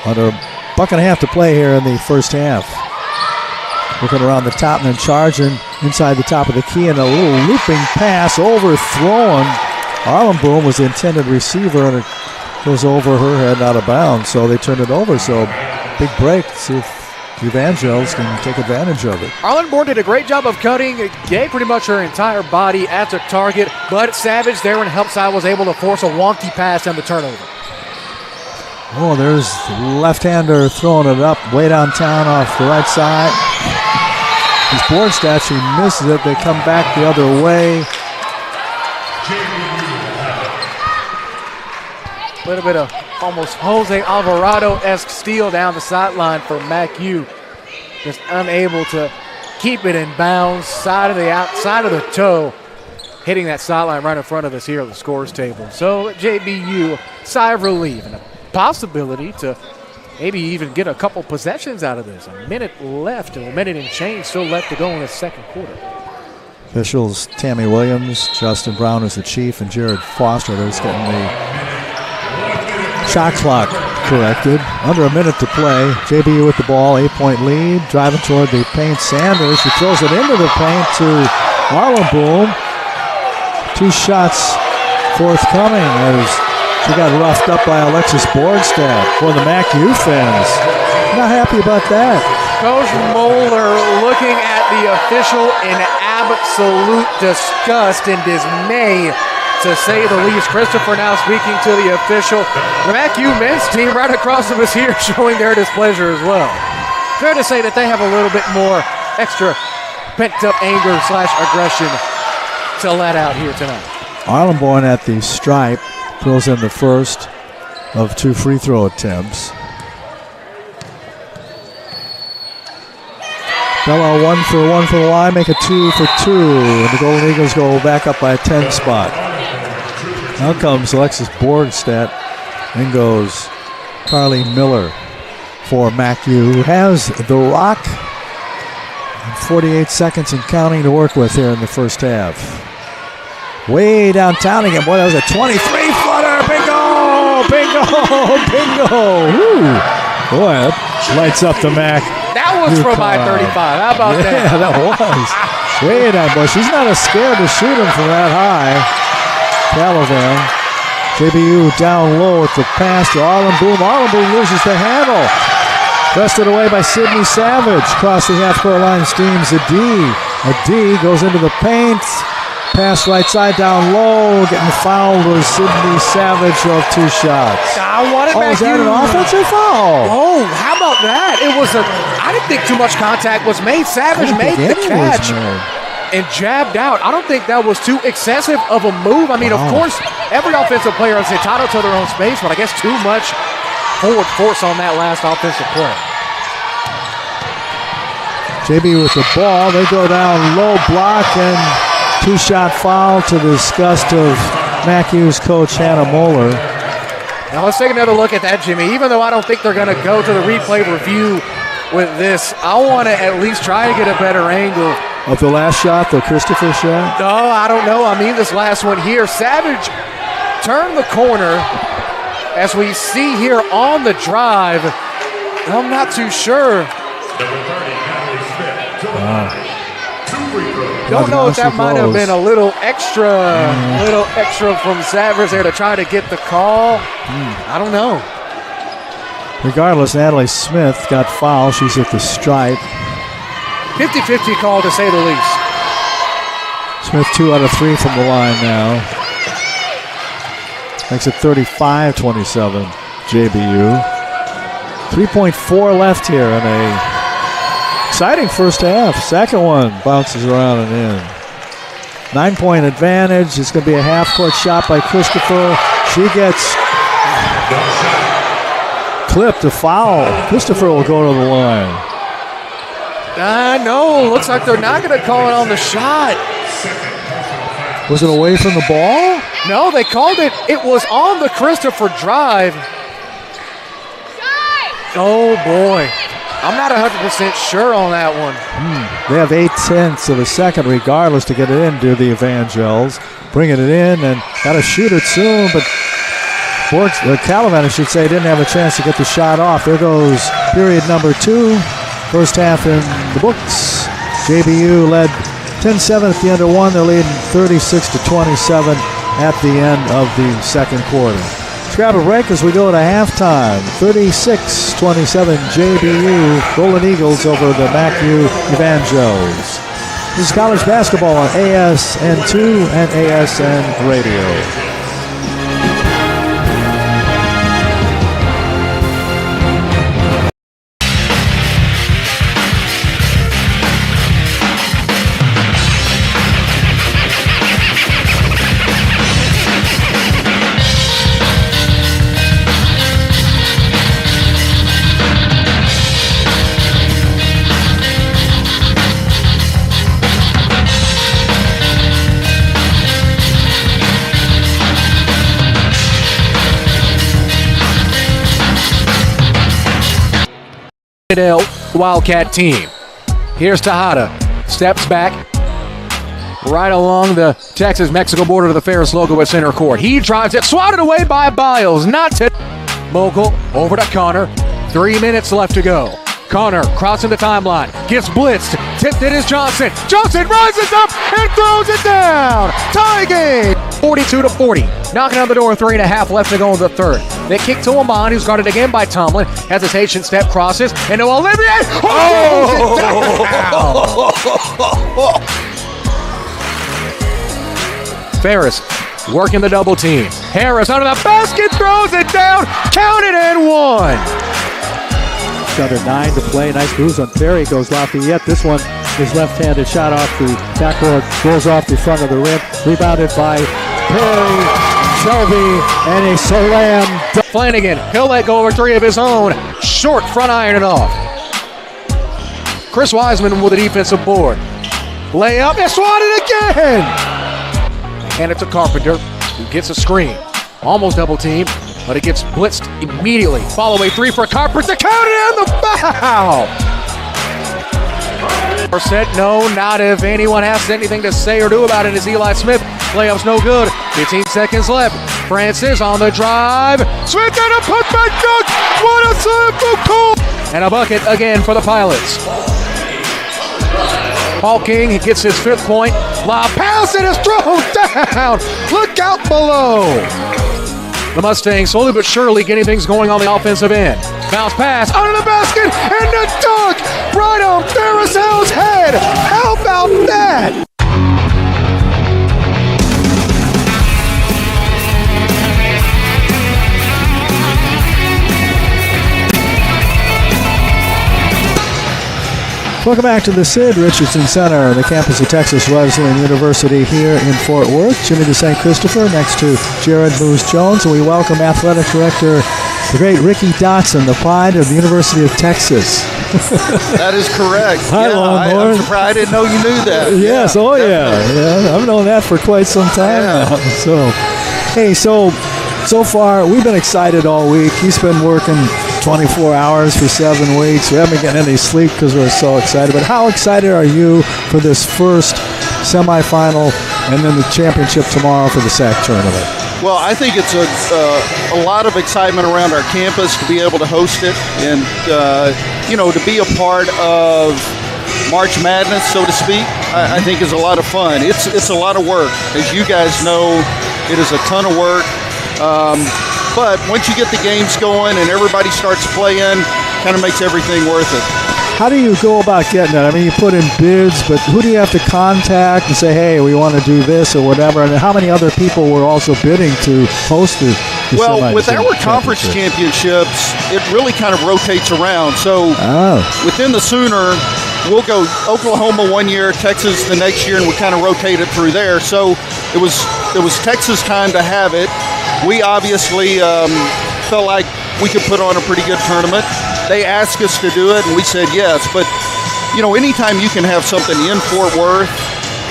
Under a buck and a half to play here in the first half. Looking around the top and then charging inside the top of the key, and a little looping pass overthrown. Arlenboom was the intended receiver, and it goes over her head out of bounds, so they turned it over. So big break. See if the Evangels can take advantage of it. Arlenboom did a great job of cutting, gave pretty much her entire body at the target, but Savage there in help side was able to force a wonky pass on the turnover. Oh, there's the left-hander throwing it up way downtown off the right side. His board stat, she misses it. They come back the other way. A little bit of almost Jose Alvarado-esque steal down the sideline for Mac U. Just unable to keep it in bounds, side of the outside of the toe, hitting that sideline right in front of us here on the scores table. So JBU, sigh of relief and a possibility to maybe even get a couple possessions out of this. A minute left, and a minute and change still left to go in the second quarter. Officials, Tammy Williams, Justin Brown is the chief, and Jared Foster is getting the shot clock corrected. Under a minute to play. JBU with the ball, 8-point lead. Driving toward the paint. Sanders, she throws it into the paint to Arlenboom. 2 shots forthcoming as she got roughed up by Alexis Borgstad for the Mac U fans. Not happy about that. Coach Moeller looking at the official in absolute disgust and dismay, to say the least. Christopher now speaking to the official. The Mac U men's team right across from us here showing their displeasure as well. Fair to say that they have a little bit more extra pent-up anger / aggression to let out here tonight. Arlenboom at the stripe. Throws in the first of 2 free throw attempts. Bella 1 for 1 for the line, make it 2 for 2. And the Golden Eagles go back up by a 10 spot. Now comes Alexis Borgstad. Then goes Carly Miller for Mac U, who has the rock. And 48 seconds and counting to work with here in the first half. Way downtown again. Boy, that was a 23-footer. Bingo! Bingo! Bingo! Woo! Boy, that lights up the Mac. That was from I-35. How about that? Yeah, that was. Way down, boy. She's not as scared to shoot him from that high. Calavan. JBU down low with the pass to Arlenboom. Arlenboom loses the handle. Wrested away by Sydney Savage. Across the half-court line steams a D. A D goes into the paint. Pass right side down low. Getting fouled was Sydney Savage of 2 shots. I wanted is that an offensive foul? Oh, how about that? It was I didn't think too much contact was made. Savage made the catch and jabbed out. I don't think that was too excessive of a move. I mean, of course, every offensive player is entitled to their own space, but I guess too much forward force on that last offensive play. JB with the ball. They go down low, block, and 2-shot foul to the disgust of Mac U's coach, Hannah Moeller. Now let's take another look at that, Jimmy. Even though I don't think they're going to go to the replay review with this, I want to at least try to get a better angle. Of the last shot, the Christopher shot? No, I don't know. I mean this last one here. Savage turned the corner, as we see here on the drive. I'm not too sure. Don't know if that might have been a little extra from Savage there to try to get the call. I don't know. Regardless, Natalie Smith got fouled. She's at the stripe. 50-50 call to say the least. Smith 2 out of 3 from the line now. Makes it 35-27 JBU. 3.4 left here in a exciting first half. Second one bounces around and in. 9-point advantage. It's going to be a half-court shot by Christopher. She gets clipped, a foul. Christopher will go to the line. No, looks like they're not going to call it on the shot. Was it away from the ball? No, they called it. It was on the Christopher drive. Oh, boy. I'm not 100% sure on that one. They have 8/10 of a second regardless to get it into the Evangels. Bringing it in and got to shoot it soon, but Calavan, I should say, didn't have a chance to get the shot off. There goes period number 2. First half in the books. JBU led 10-7 at the end of one. They're leading 36-27 at the end of the second quarter. Let's grab a break as we go to halftime. 36-27 JBU Golden Eagles over the MacU Evangels. This is college basketball on ASN2 and ASN Radio. Wildcat team. Here's Tejada. Steps back right along the Texas-Mexico border to the Ferris logo at center court. He drives it, swatted away by Biles. Not to Mogul. Over to Connor. 3 minutes left to go. Connor crossing the timeline. Gets blitzed. Tipped it is Johnson. Johnson rises up and throws it down. Tie game. 42-40. Knocking on the door. 3.5 left to go in the third. They kick to Amon, who's guarded again by Tomlin. Hesitation, step crosses. And to Olivier. Ferris working the double team. Harris under the basket. Throws it down. Count it and one. Under 9 to play. Nice moves on Perry. Goes Lafayette. This one is left-handed shot off the backboard. Rolls off the front of the rim. Rebounded by Perry. Shelby and a slam. Flanagan, he'll let go over 3 of his own. Short front iron it off. Chris Wiseman with a defensive board. Layup and swatted again. And it's a Carpenter who gets a screen. Almost double team. But it gets blitzed immediately. Follow away 3 for Carpenter. Count it and the foul! Set, no, not if anyone has anything to say or do about it. Is Eli Smith. Layup's no good. 15 seconds left. Francis on the drive. Smith and a putback dunk. What a slam from Cole! And a bucket again for the Pilots. Paul King, he gets his 5th point. Lob pass and is thrown down. Look out below. The Mustangs slowly but surely getting things going on the offensive end. Bounce pass under the basket and the dunk right on Ferris Hill's head. How about that? Welcome back to the Sid Richardson Center, the campus of Texas Wesleyan University here in Fort Worth. Jimmy de St. Christopher next to Jared Moose Jones. And we welcome Athletic Director, the great Ricky Dotson, the pride of the University of Texas. That is correct. Hi, Longhorn. I'm surprised. I didn't know you knew that. Yes, yeah. I've known that for quite some time now. So, hey, so far we've been excited all week. He's been working 24 hours for 7 weeks. We haven't gotten any sleep because we're so excited. But how excited are you for this first semifinal and then the championship tomorrow for the SAC tournament? Well, I think it's a lot of excitement around our campus to be able to host it and, to be a part of March Madness, so to speak. I think is a lot of fun. It's a lot of work. As you guys know, it is a ton of work. But once you get the games going and everybody starts playing, kind of makes everything worth it. How do you go about getting that? I mean, you put in bids, but who do you have to contact and say, hey, we want to do this or whatever? And how many other people were also bidding to host the Well, with our conference championships, it really kind of rotates around. So within the Sooner, we'll go Oklahoma one year, Texas the next year, and we kind of rotate it through there. So it was Texas time to have it. We obviously felt like we could put on a pretty good tournament. They asked us to do it, and we said yes. But, anytime you can have something in Fort Worth,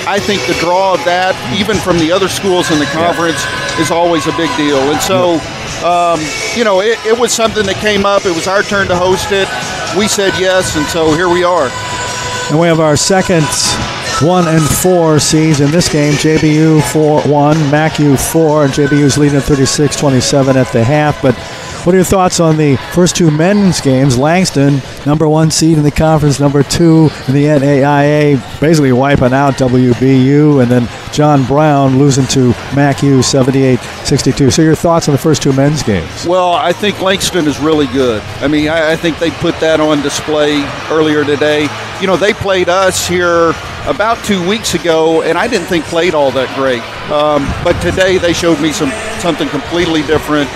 I think the draw of that, even from the other schools in the conference, is always a big deal. And so, it was something that came up. It was our turn to host it. We said yes, and so here we are. And we have our second 1 and 4 seeds in this game. JBU 4-1, MacU 4, and JBU's leading 36-27 at the half. But what are your thoughts on the first two men's games? Langston, number 1 seed in the conference, number 2 in the NAIA, basically wiping out WBU, and then John Brown losing to MacU 78-62. So your thoughts on the first two men's games? Well, I think Langston is really good. I mean, I think they put that on display earlier today. They played us here about 2 weeks ago, and I didn't think played all that great. But today they showed me something completely different.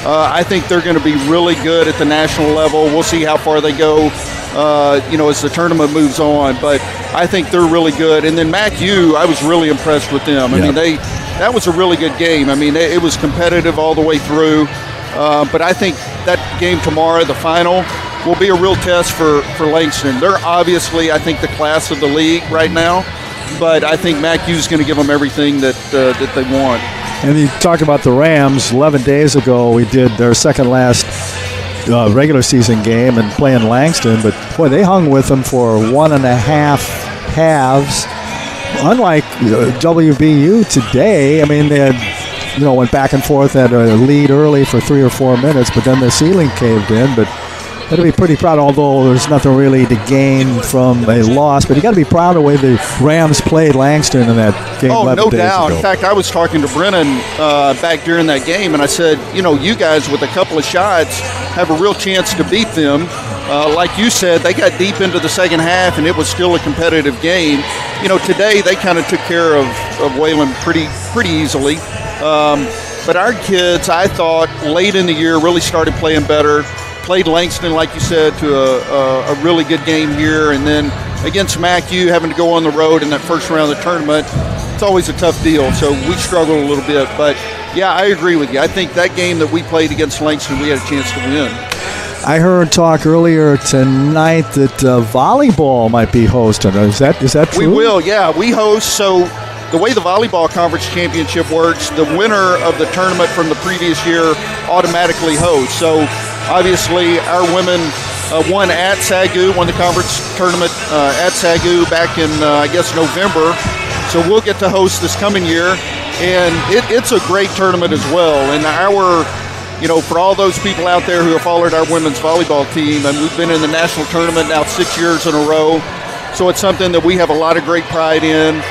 I think they're going to be really good at the national level. We'll see how far they go, as the tournament moves on. But I think they're really good. And then MacU, I was really impressed with them. I mean, that was a really good game. I mean, it was competitive all the way through. But I think that game tomorrow, the final, will be a real test for Langston. They're obviously, I think, the class of the league right now. But I think MacU's going to give them everything that they want. And you talked about the Rams. 11 days ago, we did their second last regular season game and playing Langston. But, boy, they hung with them for 1.5 halves. Unlike WBU today, I mean, they had, went back and forth, had a lead early for 3 or 4 minutes, but then the ceiling caved in. But got to be pretty proud, although there's nothing really to gain from a loss. But you got to be proud of the way the Rams played Langston in that game 11 days doubt. ago. In fact, I was talking to Brennan back during that game, and I said, you guys with a couple of shots have a real chance to beat them. Like you said, they got deep into the second half, and it was still a competitive game. Today they kind of took care of Wayland pretty easily. But our kids, I thought, late in the year really started playing better. Played Langston, like you said, to a really good game here. And then against MacU, having to go on the road in that first round of the tournament, it's always a tough deal. So we struggled a little bit. But, yeah, I agree with you. I think that game that we played against Langston, we had a chance to win. I heard talk earlier tonight that volleyball might be hosted. Is that true? We will, yeah. We host. So the way the volleyball conference championship works, the winner of the tournament from the previous year automatically hosts. So obviously our women won at SAGU, won the conference tournament at SAGU back in, November. So we'll get to host this coming year. And it's a great tournament as well. And for all those people out there who have followed our women's volleyball team, and we've been in the national tournament now 6 years in a row. So it's something that we have a lot of great pride in.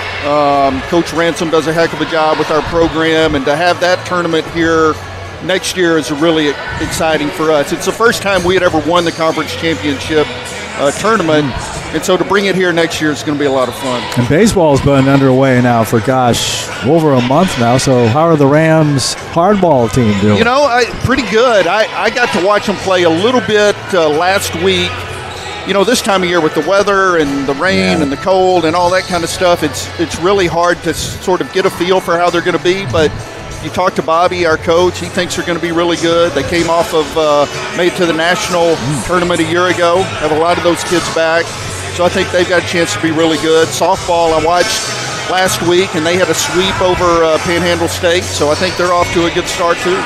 Coach Ransom does a heck of a job with our program, and to have that tournament here next year is really exciting for us. It's the first time we had ever won the conference championship tournament, and so to bring it here next year is going to be a lot of fun. And baseball's been underway now for, over a month now. So how are the Rams hardball team doing? Pretty good. I got to watch them play a little bit last week. This time of year with the weather and the rain and the cold and all that kind of stuff, it's really hard to sort of get a feel for how they're going to be. But you talk to Bobby, our coach, he thinks they're going to be really good. They came off of made it to the national tournament a year ago, have a lot of those kids back. So I think they've got a chance to be really good. Softball I watched last week, and they had a sweep over Panhandle State. So I think they're off to a good start too.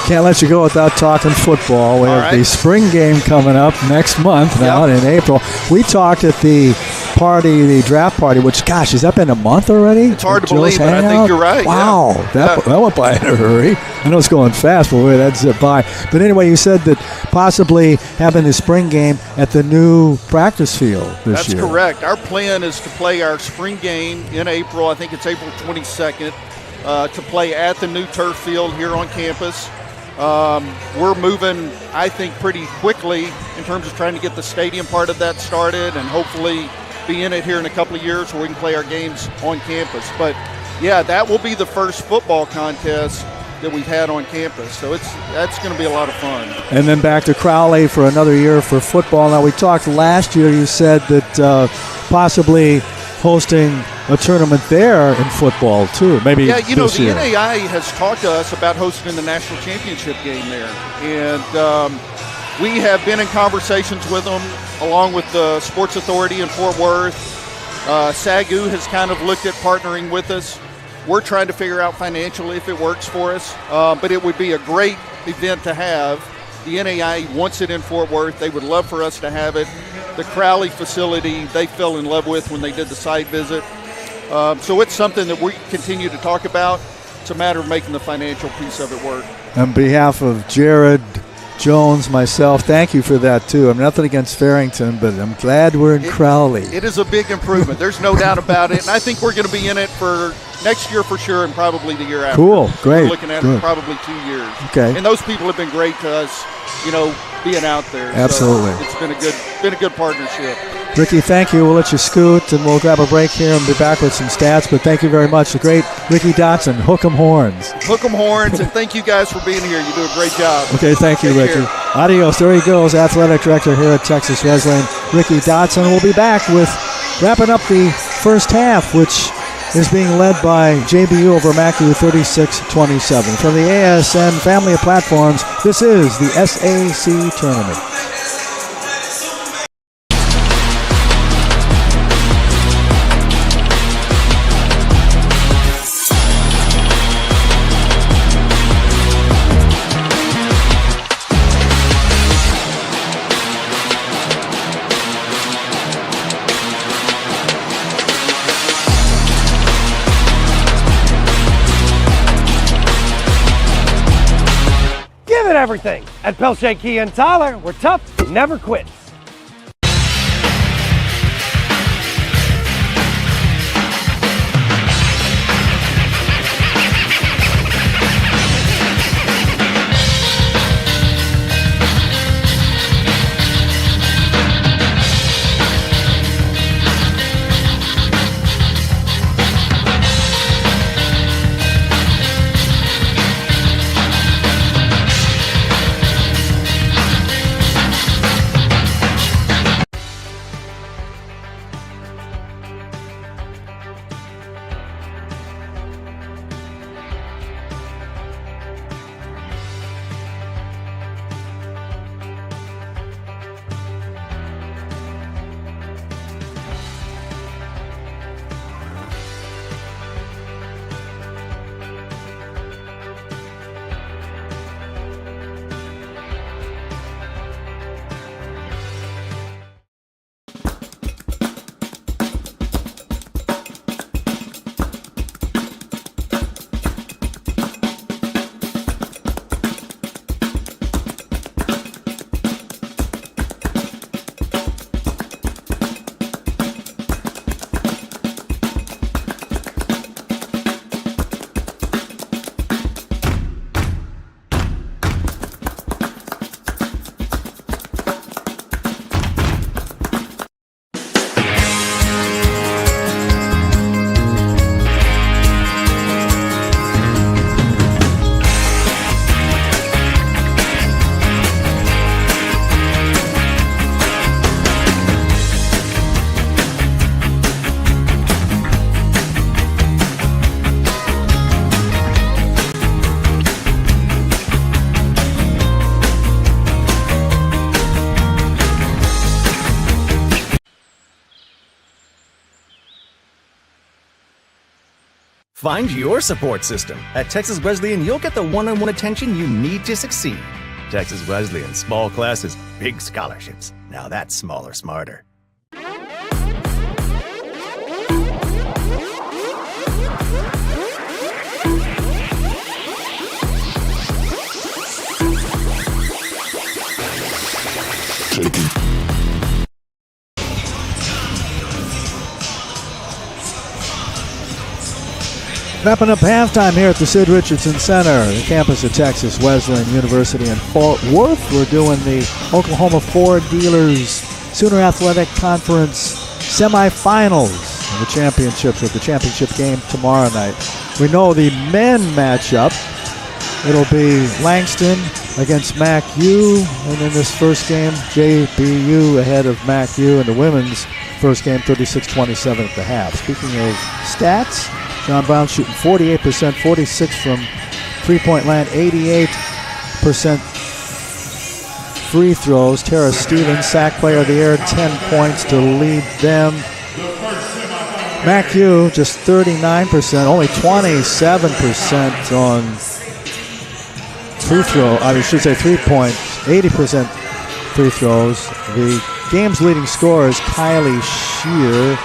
Can't let you go without talking football. We have the spring game coming up next month now in April. We talked at the party, the draft party, which, gosh, has that been a month already? It's hard to Jill's believe, but I think hangout? you're right. Wow, Yeah. that went by in a hurry. I know it's going fast, but boy, that zipped by. But anyway, you said that possibly having the spring game at the new practice field this year. That's correct. Our plan is to play our spring game in April. I think it's April 22nd, to play at the new turf field here on campus. We're moving, I think, pretty quickly in terms of trying to get the stadium part of that started and hopefully be in it here in a couple of years where we can play our games on campus. But, yeah, that will be the first football contest that we've had on campus. So that's going to be a lot of fun. And then back to Crowley for another year for football. Now, we talked last year, you said that possibly hosting a tournament there in football, too. Maybe yeah, you know, this the year. NAI has talked to us about hosting the national championship game there. And we have been in conversations with them along with the Sports Authority in Fort Worth. SAGU has kind of looked at partnering with us. We're trying to figure out financially if it works for us, but it would be a great event to have. The NAI wants it in Fort Worth. They would love for us to have it. The Crowley facility they fell in love with when they did the site visit. So it's something that we continue to talk about. It's a matter of making the financial piece of it work. On behalf of Jared, Jones, myself, thank you for that, too. I'm nothing against Farrington, but I'm glad we're in Crowley. It is a big improvement. There's no doubt about it. And I think we're going to be in it for next year for sure and probably the year after. Cool. Great. We're looking at Good. probably 2 years. Okay. And those people have been great to us, you know, being out there. Absolutely. So it's been a good partnership. Ricky, thank you. We'll let you scoot, and we'll grab a break here and be back with some stats. But thank you very much. The great Ricky Dotson, Hook 'em Horns. Hook 'em horns, and thank you guys for being here. You do a great job. Okay, thank you, Take Ricky. care. Adios. There he goes, athletic director here at Texas Wesleyan, Ricky Dotson. We'll be back with wrapping up the first half, which is being led by JBU over Mackey 36-27. From the ASN family of platforms, this is the SAC tournament. Give it everything. At Pelche Key and Tyler, we're tough, never quit. Find your support system. At Texas Wesleyan, you'll get the one-on-one attention you need to succeed. Texas Wesleyan, small classes, big scholarships. Now that's smaller, smarter. Wrapping up halftime here at the Sid Richardson Center, the campus of Texas Wesleyan University in Fort Worth. We're doing the Oklahoma Ford Dealers Sooner Athletic Conference semifinals and the championships with the championship game tomorrow night. We know the men matchup. It'll be Langston against Mac U, and in this first game, JBU ahead of Mac U in the women's first game, 36-27 at the half. Speaking of stats, John Brown shooting 48%, 46 from three-point land, 88% free throws. Tara Stevens, SAC Player of the Year, 10 points to lead them. Mac U just 39%, only 27% on free throw. I should say 3 points, 80% free throws. The game's leading scorer is Kylie Shear.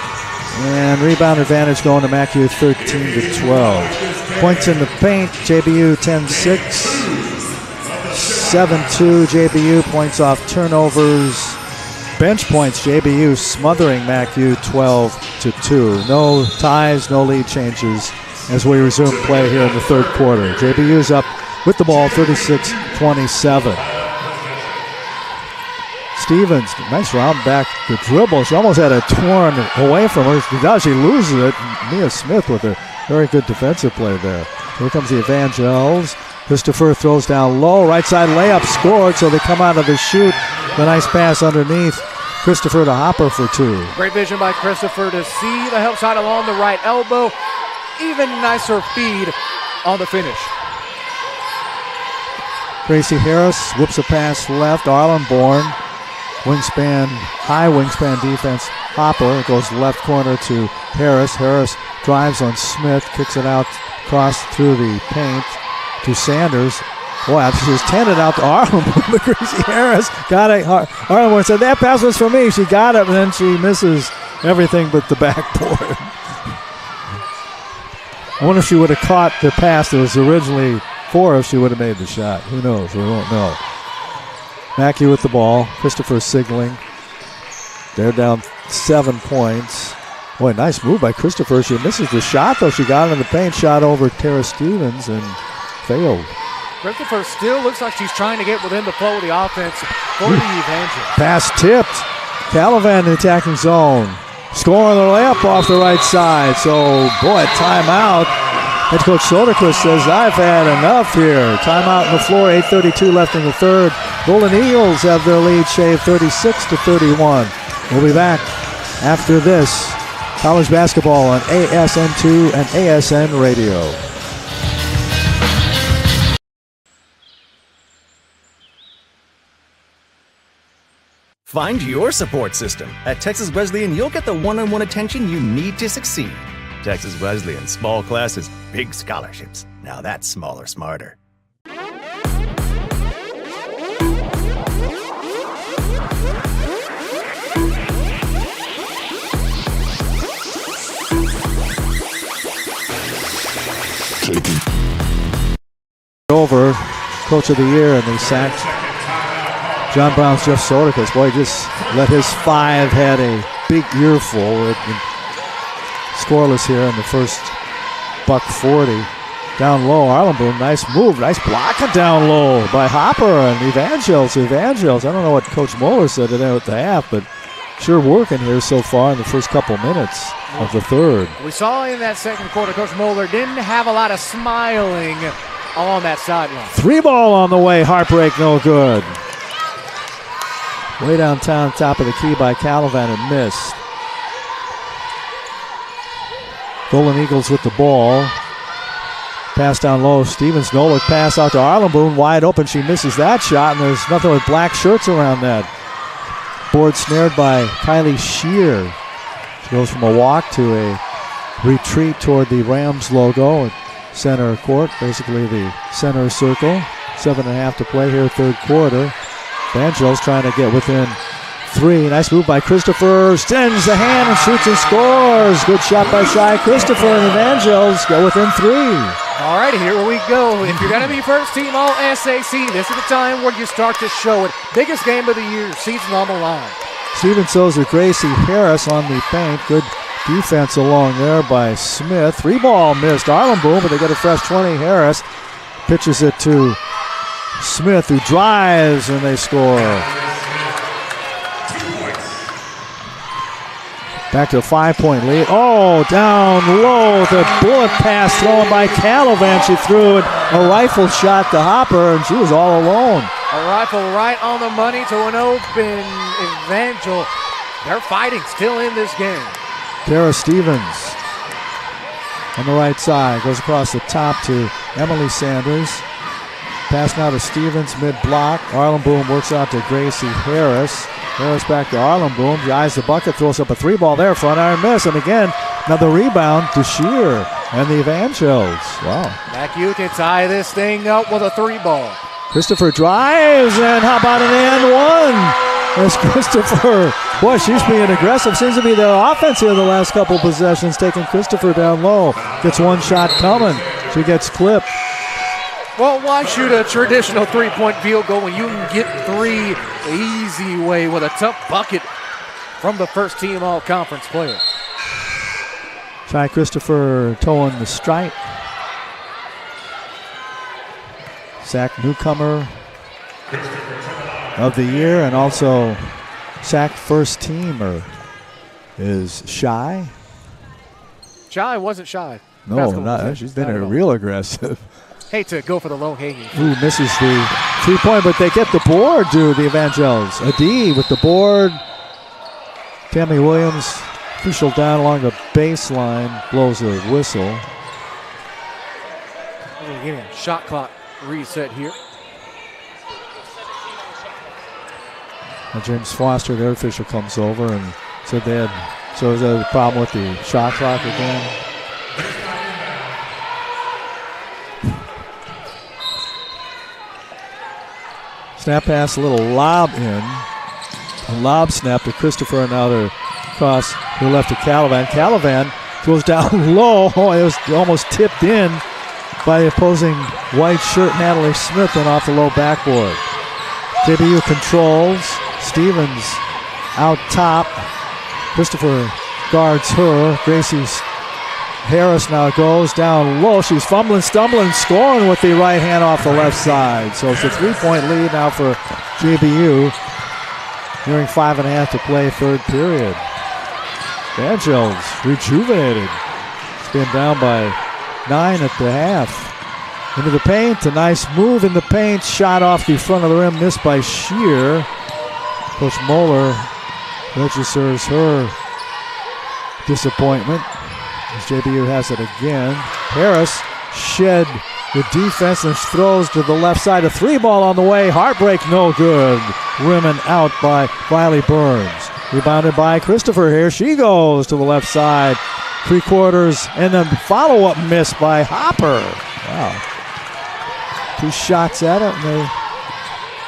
And rebound advantage going to Mac U 13-12. Points in the paint, JBU 10-6. 7-2 JBU, points off turnovers. Bench points, JBU smothering Mac U 12-2. No ties, no lead changes as we resume play here in the third quarter. JBU's up with the ball 36-27. Stevens, nice round back to dribble. She almost had it torn away from her. Now she loses it. Mia Smith with a very good defensive play there. Here comes the Evangels. Christopher throws down low. Right side layup scored, so they come out of the shoot. The nice pass underneath. Christopher to Hopper for two. Great vision by Christopher to see the help side along the right elbow. Even nicer feed on the finish. Gracie Harris whips a pass left. Arlenborn. Wingspan, high wingspan defense. Hopper goes left corner to Harris. Harris drives on Smith, kicks it out, cross through the paint to Sanders. Boy, she was tended out to Arlenborn. Gracie Harris got it. Arlenborn said, that pass was for me. She got it, and then she misses everything but the backboard. I wonder if she would have caught the pass that was originally for her if she would have made the shot. Who knows? We won't know. Mackey with the ball. Christopher signaling. They're down 7 points. Boy, nice move by Christopher. She misses the shot, though. She got in the paint, shot over Tara Stevens, and failed. Christopher still looks like she's trying to get within the flow of the offense for the Evangels. Pass tipped. Calavan in the attacking zone. Scoring the layup off the right side. So, boy, timeout. Head coach Soderquist says, I've had enough here. Timeout on the floor, 8:32 left in the third. Golden Eagles have their lead shaved 36-31. We'll be back after this. College basketball on ASN2 and ASN Radio. Find your support system. At Texas Wesleyan, you'll get the one-on-one attention you need to succeed. Texas Wesleyan, small classes, big scholarships. Now that's smaller, smarter. Over, Coach of the Year in the SAC. John Brown's Jeff Soderquist. Boy, just let his five had a big earful. Scoreless here in the first buck 40. Down low, Arlenboom, nice move, nice blocking down low by Hopper and Evangels. I don't know what Coach Moeller said today at the half, but sure working here so far in the first couple minutes of the third. We saw in that second quarter, Coach Moeller didn't have a lot of smiling on that sideline. Three ball on the way, heartbreak, no good. Way downtown, top of the key by Calavan and missed. Golden Eagles with the ball. Pass down low. Stevens, no look pass out to Arlenboom. Wide open. She misses that shot, and there's nothing with black shirts around that. Board snared by Kylie Shear. She goes from a walk to a retreat toward the Rams logo. Center court, basically the center circle. 7.5 to play here, third quarter. Banjo's trying to get within 3. Nice move by Christopher. Sends the hand and shoots and scores. Good shot by Shy Christopher, and Evangels go within 3. All right, here we go. If you're going to be first team all SAC, this is the time where you start to show it. Biggest game of the year, season on the line. Stevens throws to Gracie Harris on the paint. Good defense along there by Smith. 3-ball missed. Arlenboom, but they get a fresh 20. Harris pitches it to Smith, who drives, and they score. Back to a 5-point lead. Oh, down low. The bullet pass thrown by Calavan. She threw a rifle shot to Hopper, and she was all alone. A rifle right on the money to an open Evangel. They're fighting still in this game. Tara Stevens on the right side. Goes across the top to Emily Sanders. Pass now to Stevens, mid-block. Arlenboom works out to Gracie Harris. Harris back to Arlenboom. She eyes the bucket, throws up a 3-ball there. Front iron miss. And again, another rebound to Shear and the Evangels. Wow. MacU can tie this thing up with a 3-ball. Christopher drives, and how about an and one? As Christopher, boy, she's being aggressive. Seems to be their offense here the last couple possessions, taking Christopher down low. Gets one shot coming. She gets clipped. Well, why shoot a traditional 3-point field goal when you can get 3 the easy way with a tough bucket from the first team all-conference player? Shy Christopher towing the stripe. SAC newcomer of the year, and also SAC first teamer is Shy. Shy wasn't shy. No, not. She's been real aggressive. Hate to go for the low-hanging. Ooh, misses the 3-point, but they get the board, do the Evangels. A D with the board. Tammy Williams, official down along the baseline, blows a whistle. Again, shot clock reset here. And James Foster, their official, comes over and said they had, so is there a problem with the shot clock again? Snap pass, a little lob in. A lob snap to Christopher, and now they're cross to the left to Calavan. Calavan throws down low. Oh, it was almost tipped in by the opposing white shirt Natalie Smith and off the low backboard. JBU controls. Stevens out top. Christopher guards her. Gracie Harris now goes down low. She's fumbling, stumbling, scoring with the right hand off the left side. So it's a 3-point lead now for JBU. Nearing 5.5 to play, third period. Evangels rejuvenated. It's been down by 9 at the half. Into the paint, a nice move in the paint. Shot off the front of the rim, missed by Shear. Coach Moeller registers her disappointment as JBU has it again. Harris shed the defense and throws to the left side. A 3-ball on the way. Heartbreak, no good. Rimming out by Riley Burns. Rebounded by Christopher here. She goes to the left side. 3/4, and then follow-up miss by Hopper. Wow. 2 shots at it, and they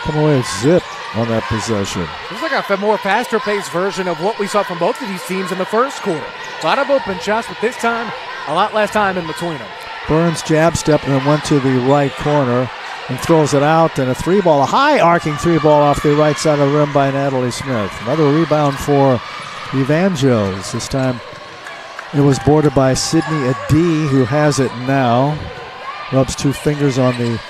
come away with zip on that possession. It's like a more faster-paced version of what we saw from both of these teams in the first quarter. A lot of open shots, but this time, a lot less time in between them. Burns jab step and went to the right corner and throws it out, and a 3-ball, a high arcing 3-ball off the right side of the rim by Natalie Smith. Another rebound for Evangels. This time it was boarded by Sydney Adi, who has it now. Rubs 2 fingers on the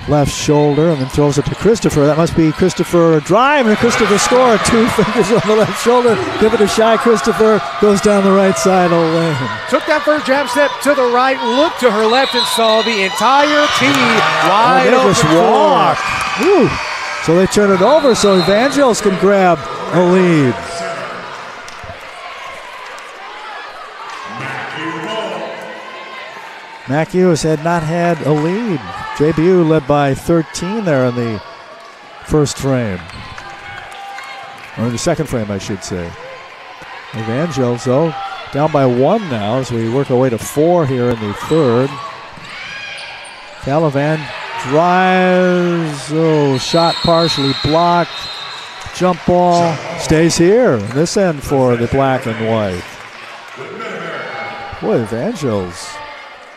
left shoulder and then throws it to Christopher. That must be Christopher drive, and Christopher score. 2 fingers on the left shoulder. Give it to Shy Christopher. Goes down the right side of the lane. Took that first jab step to the right, looked to her left, and saw the entire team wide open. Just walk. Woo. So they turn it over so Evangels can grab a lead. MacU had not had a lead. JBU led by 13 there in the first frame. Or in the second frame, I should say. Evangels, though, down by 1 now as we work our way to 4 here in the third. Calavan drives. Oh, shot partially blocked. Jump ball stays here. This end for the black and white. Boy, Evangels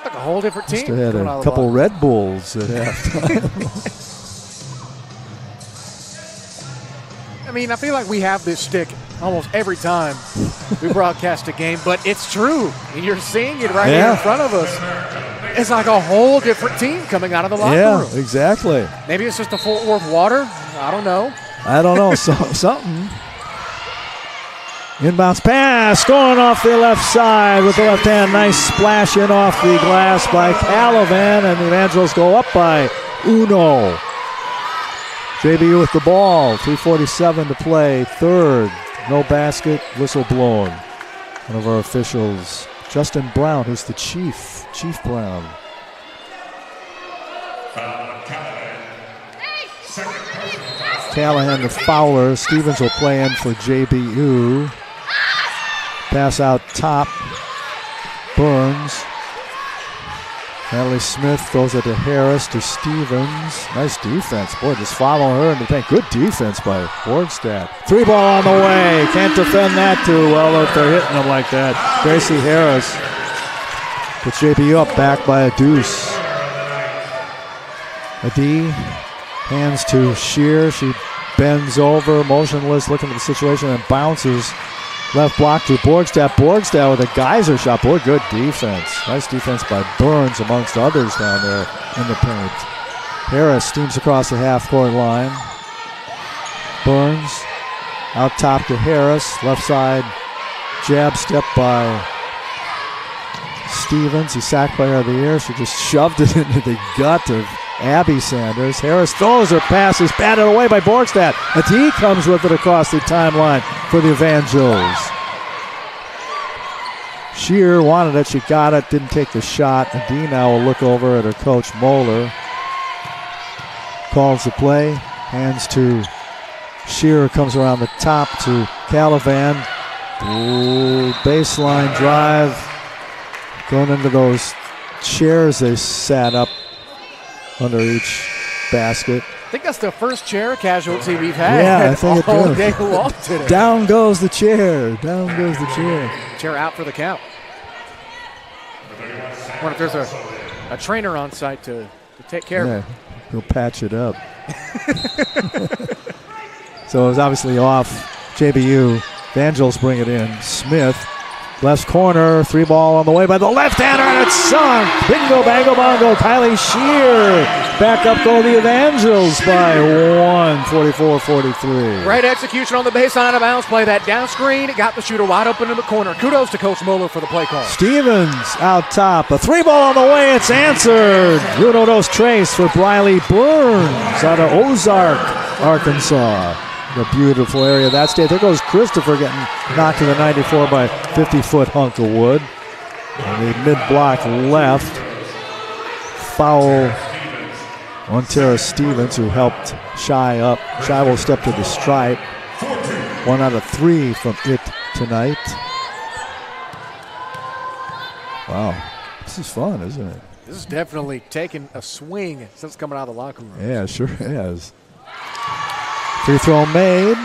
Like a whole different team. must have had a couple Red Bulls at halftime. I mean, I feel like we have this stick almost every time we broadcast a game, but it's true. And you're seeing it right here in front of us. It's like a whole different team coming out of the locker room. Yeah, exactly. Maybe it's just the Fort Worth water. I don't know. Something. Inbounds pass, going off the left side with the left hand. Nice splash in off the glass by Calavan, and the Evangels go up by Uno. JBU with the ball, 3:47 to play, third. No basket, whistle blown. One of our officials, Justin Brown, who's the Chief Brown. Callahan the fouler. Stevens will play in for JBU. Pass out top. Burns. Natalie Smith throws it to Harris, to Stevens. Nice defense. Boy, just following her in the paint. Good defense by Borgstad. 3 ball on the way. Can't defend that too well if they're hitting them like that. Gracie Harris puts JBU up back by a deuce. Adi hands to Shear. She bends over, motionless, looking at the situation, and bounces. Left block to Borgstad. Borgstad with a geyser shot. Boy, good defense. Nice defense by Burns amongst others down there in the paint. Harris steams across the half-court line. Burns out top to Harris. Left side jab step by Stevens. He's SAC player of the year. She just shoved it into the gut of Abby Sanders. Harris throws her pass, is batted away by Borgstad. Adi comes with it across the timeline for the Evangels. Shear wanted it, she got it, didn't take the shot. Adi now will look over at her coach Moeller. Calls the play, hands to Shear, comes around the top to Calavan. Ooh, baseline drive. Going into those chairs they sat up under each basket. I think that's the first chair casualty we've had. Yeah, I think all it day long today. Down goes the chair. Down goes the chair. Chair out for the count. I wonder if there's a trainer on site to take care of it. He'll patch it up. So it was obviously off JBU. Evangels bring it in. Smith, left corner, 3 ball on the way by the left-hander, and it's sunk. Bingo, bango, bongo. Kylie Shear. Back up go the Evangels by 1, 44-43. Great execution on the baseline of bounds play. That down screen got the shooter wide open in the corner. Kudos to Coach Moeller for the play call. Stevens out top. A 3 ball on the way. It's answered. Uno dos tres for Briley Burns out of Ozark, Arkansas. The beautiful area of that state. There goes Christopher getting knocked to the 94 by 50-foot hunk of wood. And the mid-block left. Foul on Tara Stevens, who helped Shy up. Shy will step to the stripe. 1 out of 3 from it tonight. Wow. This is fun, isn't it? This is definitely taking a swing since coming out of the locker room. Yeah, it sure has. Free throw made.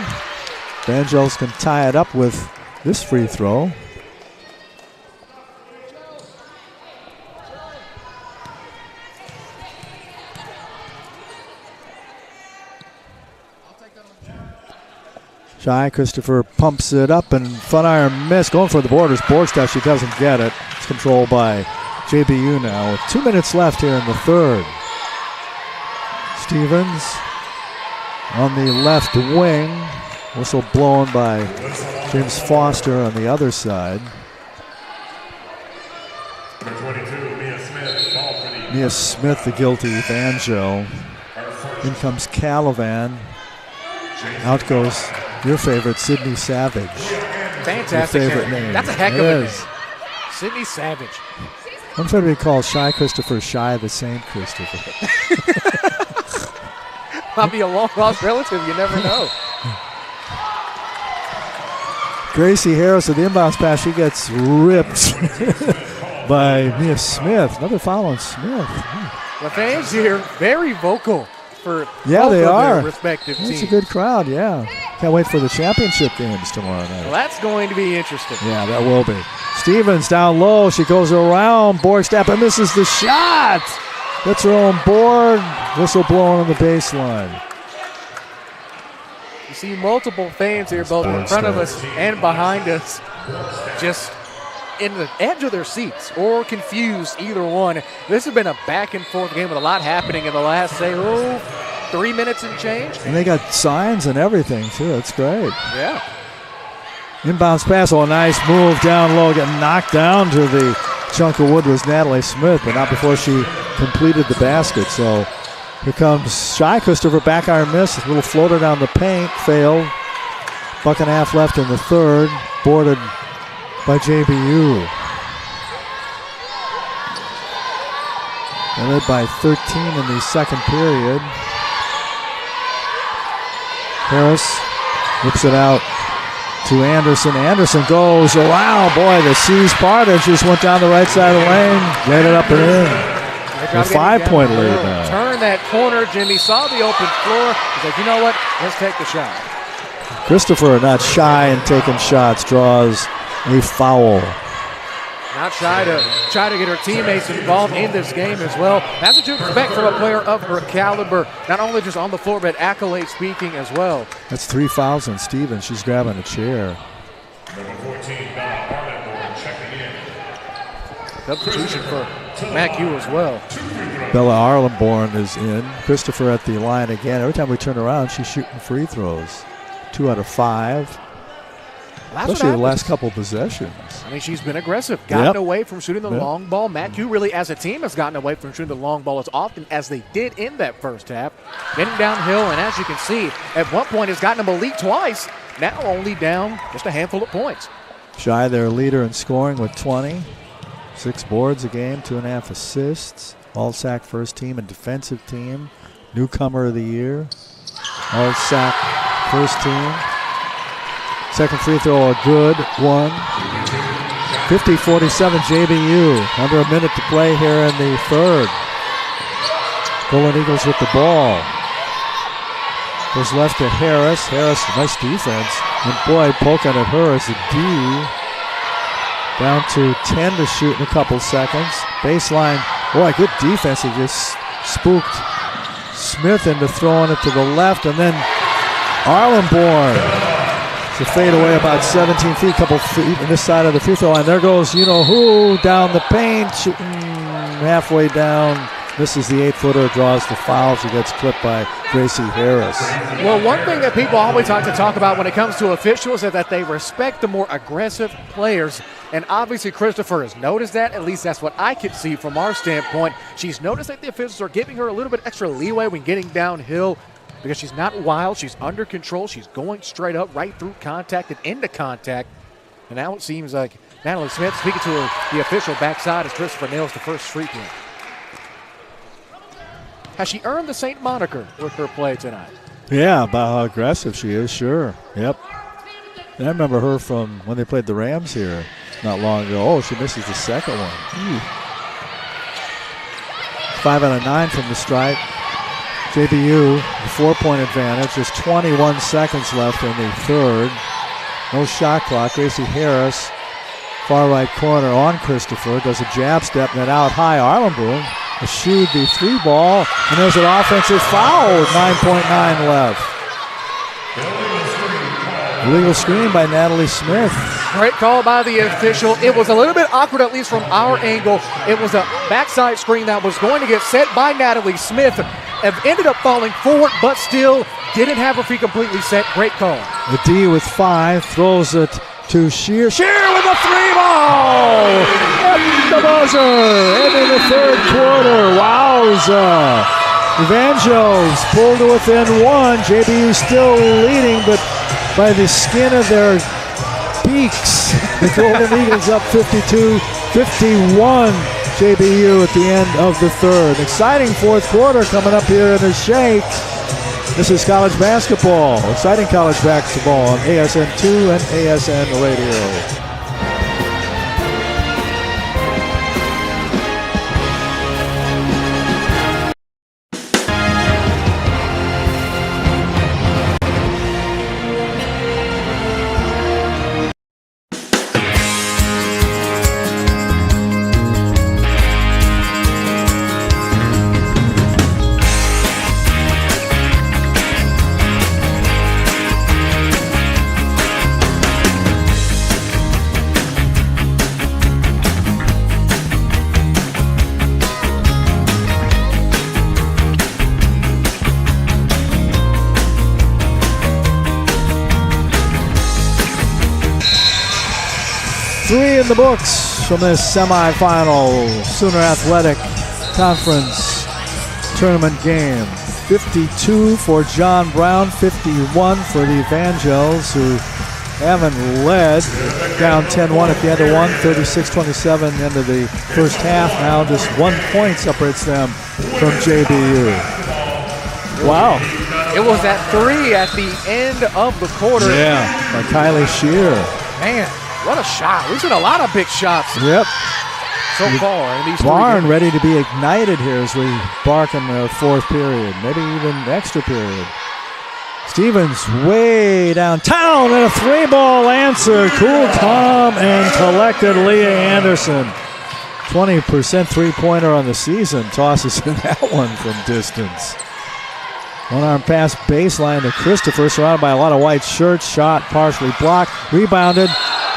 Evangels can tie it up with this free throw. Shy Christopher pumps it up and front iron miss. Going for the borders. Borgstad, she doesn't get it. It's controlled by JBU now with 2 minutes left here in the third. Stevens on the left wing. Whistle blown by James Foster on the other side. Mia Smith, the guilty Evangel. In comes Calavan. Out goes your favorite, Sydney Savage. Fantastic. Your favorite name. That's a heck of a name. Sydney Savage. I'm trying to recall Shy Christopher, Shy the same Christopher. Might be a long-lost relative. You never know. Gracie Harris with the inbounds pass. She gets ripped by Mia Smith. Another foul on Smith. The fans here very vocal for Yeah, both they of are. their respective It's teams. a good crowd, yeah. Can't wait for the championship games tomorrow night. Well, that's going to be interesting. Yeah, that will be. Stevens down low. She goes around. Borgstap and misses the shot. Gets her own board. Whistle blowing on the baseline. You see multiple fans here, both in front of us and behind us, just in the edge of their seats or confused, either one. This has been a back-and-forth game with a lot happening in the last, 3 minutes and change. And they got signs and everything, too. That's great. Yeah. Inbounds pass. Oh, nice move down low. Getting knocked down to the chunk of wood was Natalie Smith, but not before she completed the basket. So here comes Shy Christopher, back iron miss. A little floater down the paint, failed. Buck and a half left in the third. Boarded by JBU. They led by 13 in the second period. Harris whips it out to Anderson. Anderson goes around. Boy, the C's parted. Just went down the right side of the lane. Laid it up and in. A 5-point lead now. Turn that corner. Jimmy saw the open floor. He's like, you know what? Let's take the shot. Christopher, not shy in taking shots, draws a foul. Not shy to get her teammates involved in this game as well. That's what you expect from a player of her caliber, not only just on the floor, but accolade speaking as well. That's 3 fouls on Stevens. She's grabbing a chair. Number 14, Bella Arlenborn checking in. Substitution for MacU as well. Bella Arlenborn is in. Christopher at the line again. Every time we turn around, she's shooting free throws. 2 out of 5. Especially the last couple possessions. I mean, she's been aggressive, gotten away from shooting the long ball. MacU really, as a team, has gotten away from shooting the long ball as often as they did in that first half. Getting downhill, and as you can see, at one point has gotten them a lead twice. Now only down just a handful of points. Shy, their leader in scoring with 20. 6 boards a game, 2.5 assists. All SAC first team and defensive team. Newcomer of the year. All SAC first team. Second free throw, a good one. 50-47 JBU. Under a minute to play here in the third. Golden Eagles with the ball. Goes left to Harris. Harris, nice defense. And boy, poking at her as a D. Down to 10 to shoot in a couple seconds. Baseline, boy, good defense. He just spooked Smith into throwing it to the left. And then Arlenborn. To fade away about 17 feet, couple feet on this side of the free throw line. There goes you-know-who down the paint, shooting halfway down. Misses the 8-footer, draws the foul. She gets clipped by Gracie Harris. Well, one thing that people always like to talk about when it comes to officials is that they respect the more aggressive players. And obviously Christopher has noticed that. At least that's what I could see from our standpoint. She's noticed that the officials are giving her a little bit extra leeway when getting downhill, because she's not wild, she's under control, she's going straight up, right through contact and into contact. And now it seems like Natalie Smith speaking to the official backside as Christopher nails the first free throw. Has she earned the Saint moniker with her play tonight? Yeah, about how aggressive she is, sure. Yep. And I remember her from when they played the Rams here not long ago. Oh, she misses the second one. 5 out of 9 from the stripe. JBU, the 4-point advantage. There's 21 seconds left in the third. No shot clock. Gracie Harris, far right corner on Christopher. Does a jab step, and then out high. Arlenborn eschewed the 3-ball, and there's an offensive foul with 9.9 left. Illegal screen by Natalie Smith. Great call by the official. It was a little bit awkward, at least from our angle. It was a backside screen that was going to get set by Natalie Smith. Ended up falling forward, but still didn't have her feet completely set. Great call. The D with 5, throws it to Shear. Shear with a 3-ball! At the buzzer! Ending the third quarter. Wowza! Evangels pulled to within 1. JBU still leading, but by the skin of their beaks. The Golden Eagles up 52-51. JBU at the end of the third. Exciting fourth quarter coming up here in the Shake. This is college basketball. Exciting college basketball on ASN 2 and ASN Radio. 3 in the books from this semifinal Sooner Athletic Conference tournament game. 52 for John Brown, 51 for the Evangels, who haven't led, down 10-1 at the end of one, 36-27 into the first half. Now just 1 point separates them from JBU. Wow. It was that 3 at the end of the quarter. Yeah, by Kylie Shear. Man, what a shot. We've seen a lot of big shots Yep. so far in these Barn 3 games. ready to be ignited here as we bark in the fourth period, maybe even extra period. Stevens way downtown and a 3-ball answer. Cool, calm, and collected Leah Anderson. 20% three-pointer on the season. Tosses in that one from distance. One-arm pass baseline to Christopher, surrounded by a lot of white shirts. Shot partially blocked. Rebounded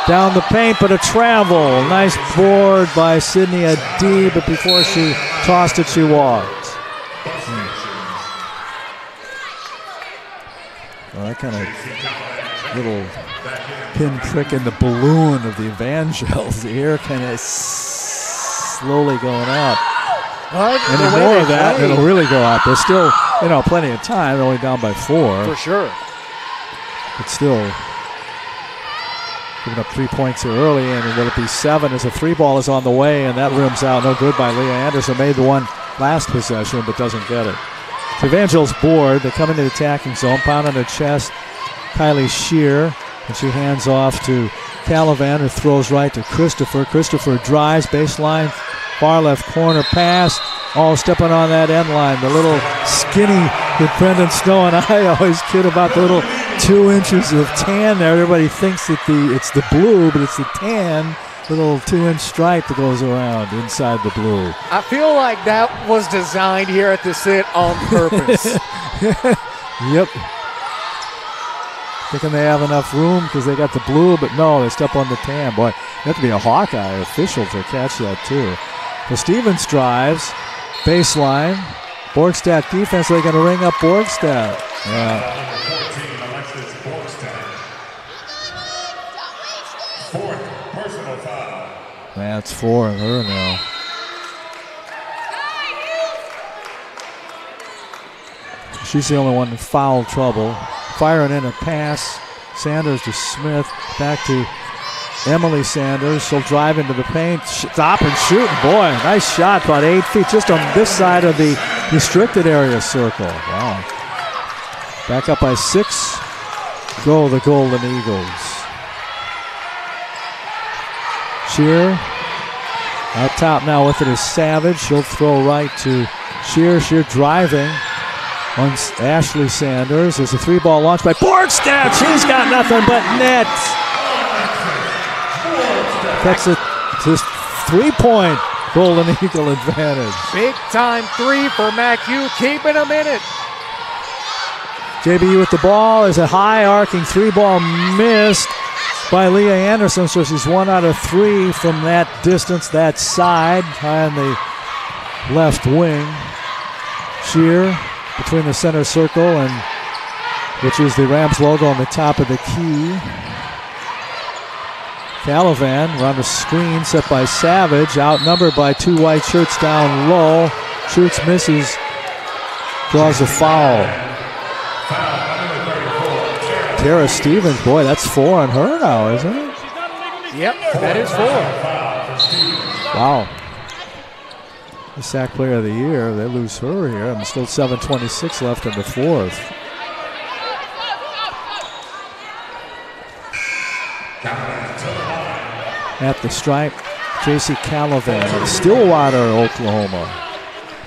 down the paint, but a travel. Nice board by Sydney Adi, but before she tossed it, she walked. Well, that kind of little pinprick in the balloon of the Evangels. The air kind of slowly going up. And the more of that, it'll really go up. There's still, plenty of time. They're only down by 4. For sure. But still, giving up 3 points here early, and will it be 7 as a 3-ball is on the way, and that rims out. No good by Leah Anderson. Made the one last possession, but doesn't get it. The Evangels board. They come into the attacking zone, pound on her chest. Kylie Shear, and she hands off to Calavan, who throws right to Christopher. Christopher drives, baseline, far left corner pass. All stepping on that end line. The little skinny that Brendan Snow and I always kid about, the little 2 inches of tan there. Everybody thinks that it's the blue, but it's the tan. Little 2-inch stripe that goes around inside the blue. I feel like that was designed here at the sit on purpose. Yep. Thinking they have enough room because they got the blue, but no, they step on the tan. Boy, you have to be a Hawkeye official to catch that too. So Stevens drives, baseline. Borgstad defense, they're going to ring up Borgstad. Yeah. That's 4 on her now. She's the only one in foul trouble. Firing in a pass. Sanders to Smith. Back to Emily Sanders. She'll drive into the paint. Stop and shoot. Boy, nice shot. About 8 feet just on this side of the restricted area circle. Wow. Back up by 6. Go the Golden Eagles. Shear. Out top now with it is Savage. She'll throw right to Shear. Shear driving on Ashley Sanders. There's a 3-ball launch by Borgstad. She's got nothing but net. That's a just 3-point Golden Eagle advantage. Big time 3 for MacU, keeping them in it. JBU with the ball is a high arcing 3-ball missed by Leah Anderson, so she's 1 out of 3 from that distance, that side, high on the left wing. Shear between the center circle, and which is the Rams logo on the top of the key. Calavan around the screen, set by Savage, outnumbered by 2 white shirts down low. Shoots, misses, draws a foul. Tara Stevens, boy, that's 4 on her now, isn't it? Yep, that is 4. Wow. The SAC player of the year, they lose her here, and still 7:26 left in the fourth. At the stripe, J.C. Calavan of Stillwater, Oklahoma.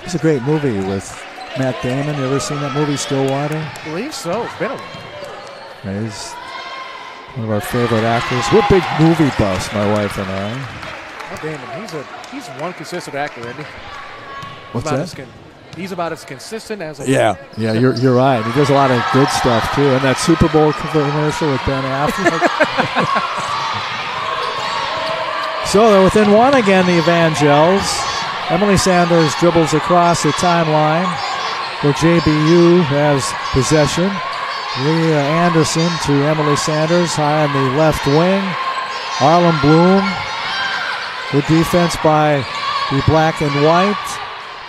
It's a great movie with Matt Damon. You ever seen that movie, Stillwater? I believe so. It's been a while. He's one of our favorite actors. We're big movie buffs, my wife and I. Oh, Damon, he's one consistent actor, isn't he? What's that? He's about as consistent as a Yeah, you're right. He does a lot of good stuff too. And that Super Bowl commercial with Ben Affleck. So they're within 1 again, the Evangels. Emily Sanders dribbles across the timeline where JBU has possession. Leah Anderson to Emily Sanders, high on the left wing. Arlen Bloom. Good defense by the black and white.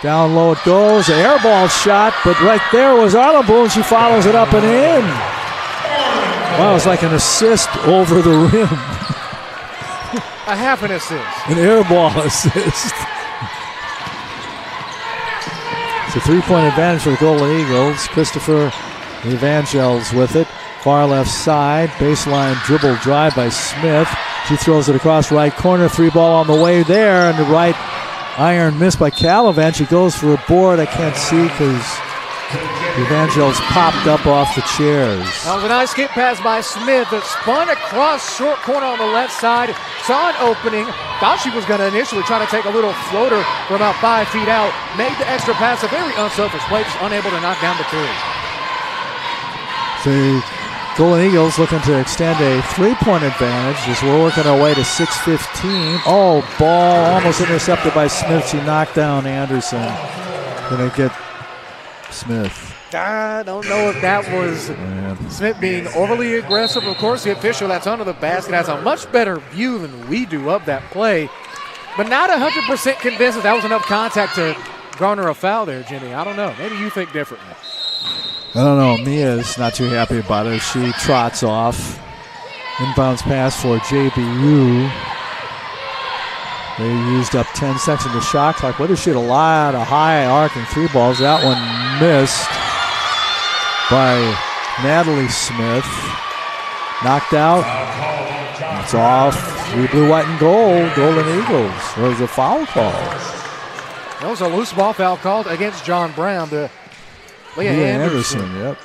Down low it goes. An air ball shot, but right there was Arlen Bloom. She follows it up and in. Wow, it was like an assist over the rim. A half an assist. An air ball assist. It's a 3-point advantage for the Golden Eagles. Christopher Evangels with it. Far left side. Baseline dribble drive by Smith. She throws it across right corner. 3-ball on the way there. And the right iron missed by Calavan. She goes for a board. I can't see because Evangels popped up off the chairs. That was a nice skip pass by Smith that spun across short corner on the left side. Saw an opening. Thought she was going to initially try to take a little floater from about 5 feet out. Made the extra pass. A very unselfish play. Just unable to knock down the three. The Golden Eagles looking to extend a 3-point advantage as we're working our way to 6:15. Oh, ball almost intercepted by Smith. She knocked down Anderson. Gonna get Smith. I don't know if that was Smith being overly aggressive. Of course, the official that's under the basket has a much better view than we do of that play. But not 100% convinced that that was enough contact to garner a foul there, Jimmy. I don't know. Maybe you think differently. I don't know. Mia's not too happy about it. She trots off. Inbounds pass for JBU. They used up 10 seconds of the shot clock. Whether she had a lot of high arcing 3-balls. That one missed by Natalie Smith. Knocked out. It's off. 3 blue, white, and gold. Golden Eagles. There was a foul call. That was a loose ball foul called against John Brown. Leah Anderson. Yep.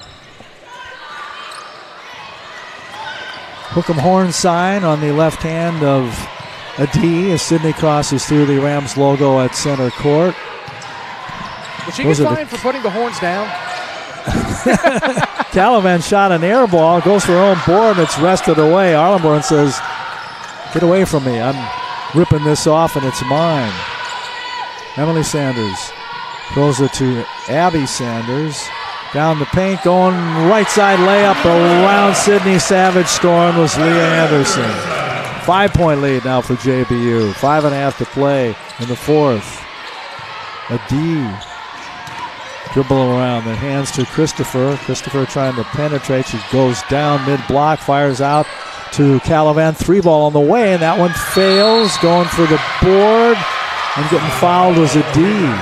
Hook'em horn sign on the left hand of a D as Sydney crosses through the Rams logo at center court. But she gets fined for putting the horns down. Calavan shot an air ball, goes for her own board, and it's wrested away. Arlenborn says, "Get away from me. I'm ripping this off, and it's mine." Emily Sanders throws it to Abby Sanders. Down the paint, going right side layup around Sydney Savage. Scoring was Leah Anderson. 5-point lead now for JBU. 5.5 to play in the fourth. A D. Dribble around, then hands to Christopher. Christopher trying to penetrate. She goes down mid-block, fires out to Calavan. 3-ball on the way, and that one fails. Going for the board, and getting fouled was a D.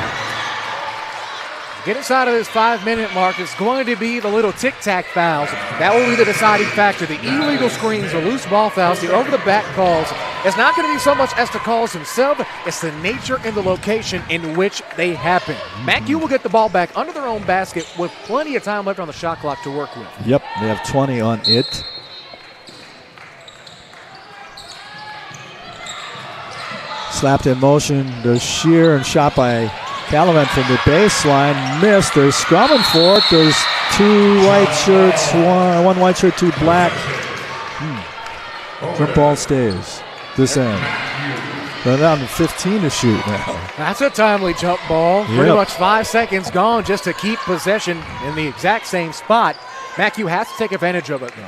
Get inside of this 5-minute mark. It's going to be the little tic-tac fouls. That will be the deciding factor. The illegal screens, the loose ball fouls, the over-the-back calls. It's not going to be so much as the calls themselves. It's the nature and the location in which they happen. MacU will get the ball back under their own basket with plenty of time left on the shot clock to work with. Yep, they have 20 on it. Slapped in motion to Shear and shot by Calavan from the baseline. Missed. They're scrumming for it. There's 2 white shirts, one white shirt, 2 black. Jump ball stays this end. They're down to 15 to shoot now. That's a timely jump ball. Pretty much 5 seconds gone just to keep possession in the exact same spot. MacU has to take advantage of it, though.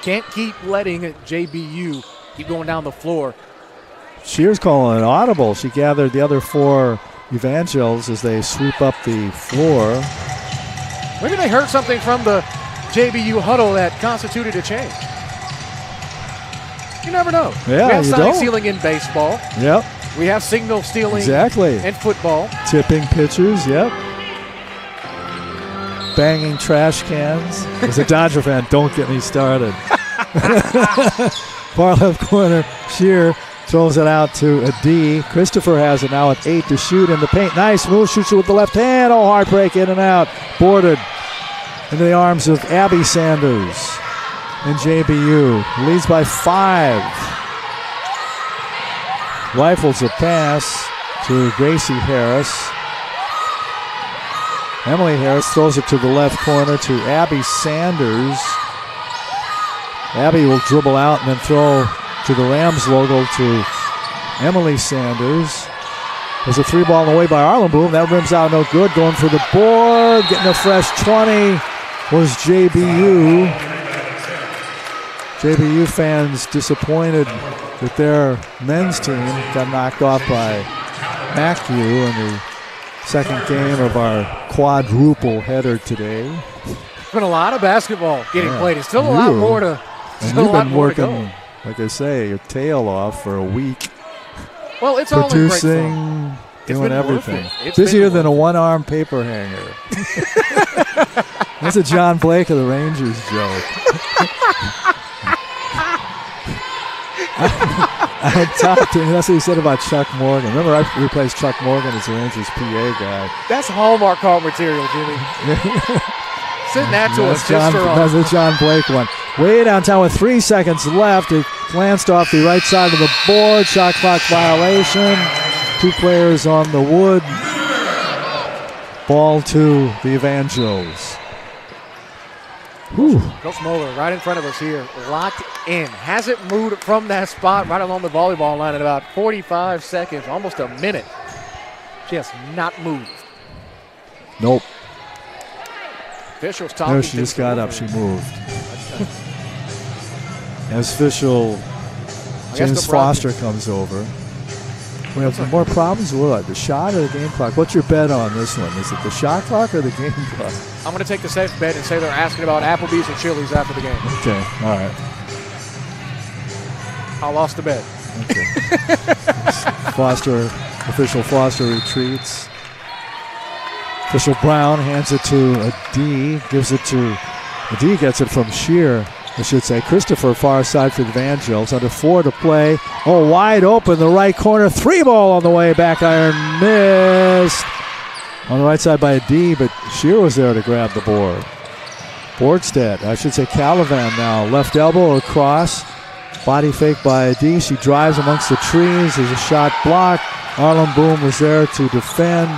Can't keep letting JBU keep going down the floor. Shear's calling an audible. She gathered the other 4 Evangels as they sweep up the floor. Maybe they heard something from the JBU huddle that constituted a change. You never know. Yeah, we have you sign don't. stealing in baseball. Yep. We have signal stealing in football. Tipping pitchers, yep. Banging trash cans. As a Dodger fan, don't get me started. Far left corner, Shear throws it out to a D. Christopher has it now at 8 to shoot in the paint. Nice move, shoots it with the left hand. Oh, heartbreak in and out. Boarded into the arms of Abby Sanders. And JBU leads by 5. Rifles a pass to Gracie Harris. Emily Harris throws it to the left corner to Abby Sanders. Abby will dribble out and then throw to the Rams logo to Emily Sanders. There's a 3-ball on the way by Arlen Boom. That rims out no good. Going for the board. Getting a fresh 20 was JBU. JBU fans disappointed that their men's team got knocked off by MacU in the second game of our quadruple header today. There's been a lot of basketball getting played. It's still a lot more to and you've been working, like I say, your tail off for a week. Well, it's all in great producing, fun. doing everything. It's busier than a one-arm paper hanger. That's a John Blake of the Rangers joke. I talked to him. That's what he said about Chuck Morgan. Remember, I replaced Chuck Morgan as the Rangers PA guy. That's Hallmark card material, Jimmy. Send that to us. That's the John Blake one. Way downtown with 3 seconds left. It glanced off the right side of the board. Shot clock violation. 2 players on the wood. Ball to the Evangels. Whew. Coach Moeller right in front of us here, locked in. Hasn't moved from that spot right along the volleyball line in about 45 seconds, almost a minute. Just not moved. Nope. Officials talking. There she just got up. She moved. As official James Foster comes over. We have some more problems with what? The shot or the game clock? What's your bet on this one? Is it the shot clock or the game clock? I'm going to take the safe bet and say they're asking about Applebee's and Chili's after the game. Okay, all right. I lost the bet. Okay. Official Foster retreats. Official Brown hands it to a D, gives it to a D, gets it from Shear. I should say Christopher, far side for the Evangels. Under 4 to play. Oh, wide open, the right corner. 3 ball on the way. Back iron missed. On the right side by a D, but Shear was there to grab the board. Borgstead, I should say Calavan now. Left elbow across. Body fake by a D. She drives amongst the trees. There's a shot blocked. Arlen Boom was there to defend.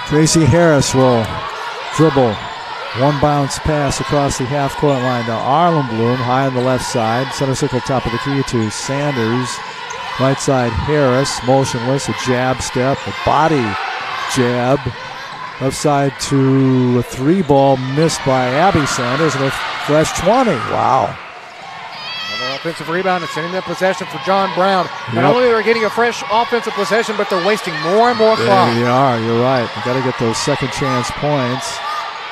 Tracy Harris will dribble. 1 bounce pass across the half-court line to Arlen Bloom, high on the left side. Center circle, top of the key to Sanders. Right side, Harris, motionless, a jab step, a body jab. Left side to a 3-ball missed by Abby Sanders, and a fresh 20. Wow. Another offensive rebound and sending that possession for John Brown. Not only are they getting a fresh offensive possession, but they're wasting more and more clock. They are, you're right. You got to get those second chance points.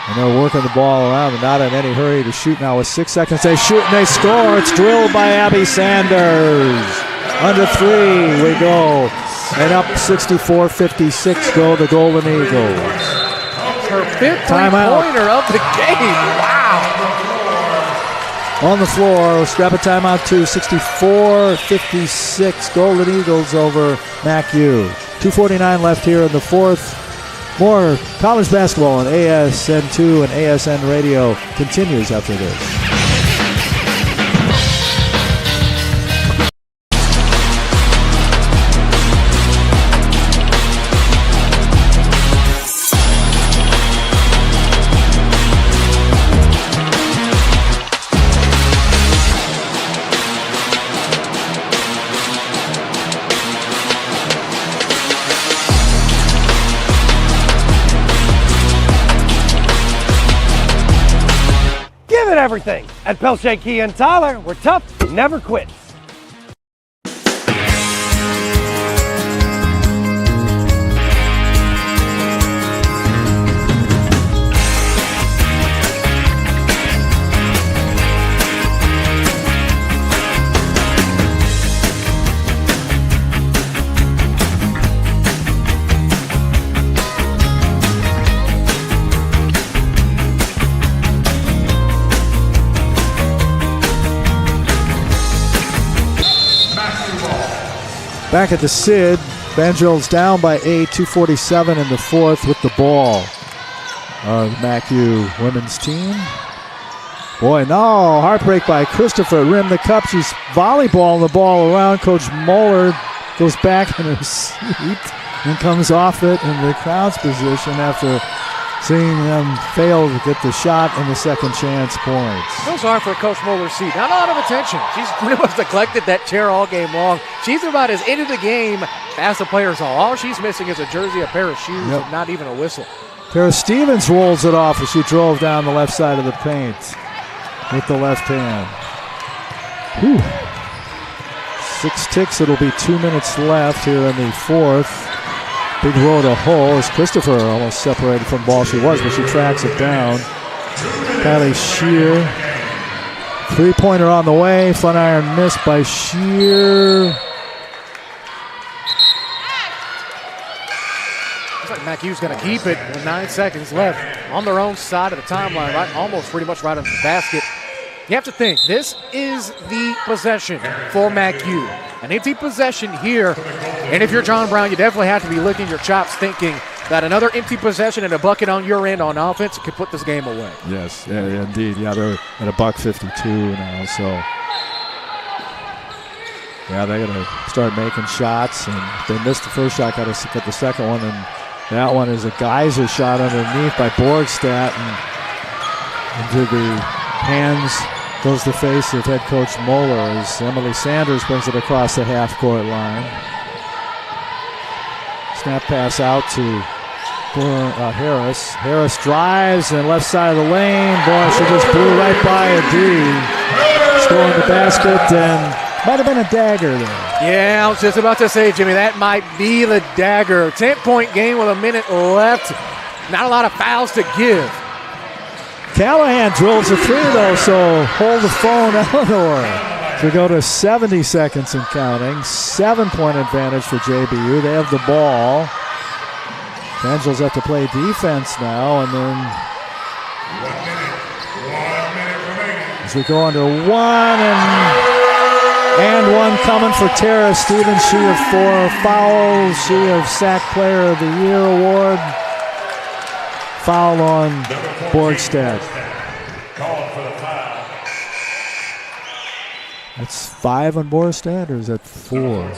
And they're working the ball around and not in any hurry to shoot now with 6 seconds. They shoot and they score. It's drilled by Abby Sanders. Under 3 we go. And up 64-56 go the Golden Eagles. Her 5th three-pointer of the game. Wow. On the floor, scrap a timeout to 64-56. Golden Eagles over MacU. 2:49 left here in the fourth. More college basketball on ASN2 and ASN Radio continues after this. Everything. At Pelche Kia and Tyler, we're tough, never quit. Back at the Sid, Evangels down by 8, 2:47 in the fourth with the ball. The MacU women's team. Boy, no, heartbreak by Christopher. Rim the cup. She's volleyballing the ball around. Coach Moeller goes back in her seat and comes off it in the crowd's position after seeing them fail to get the shot and the second chance points. So sorry for Coach Moeller's seat. Not a lot of attention. She's pretty much neglected that chair all game long. She's about as into the game as the players are. All she's missing is a jersey, a pair of shoes, and not even a whistle. Tara Stevens rolls it off as she drove down the left side of the paint. with the left hand. Whew. 6 ticks. It'll be 2 minutes left here in the fourth. Big row to hole as Christopher almost separated from the ball. She was, but she tracks it down. Kylie Shear. 3-pointer on the way. Front iron missed by Shear. Looks like MacU's going to keep it with 9 seconds left on their own side of the timeline, right, almost pretty much right on the basket. You have to think, this is the possession for MacU. An empty possession here, and if you're John Brown, you definitely have to be licking your chops thinking that another empty possession and a bucket on your end on offense could put this game away. Yes, yeah, indeed. Yeah, they're at $1.52 now, so yeah, they got to start making shots, and if they missed the first shot, got to get the second one, and that one is a geyser shot underneath by Borgstad, and into the hands goes the face of head coach Moeller as Emily Sanders brings it across the half-court line. Snap pass out to Harris. Harris drives and left side of the lane. Boy, she just blew right by a D. Scoring the basket, and might have been a dagger there. Yeah, I was just about to say, Jimmy, that might be the dagger. 10-point game with a minute left. Not a lot of fouls to give. Callahan drills a 3, though, so hold the phone, Eleanor. We go to 70 seconds and counting. 7-point advantage for JBU. They have the ball. Angels have to play defense now, and then as we go under 1, and 1 coming for Tara Stevens. She of 4 fouls. She of SAC Player of the Year award. Foul on Borgstad. Called for the foul. That's 5 on Borgstad, or is that 4?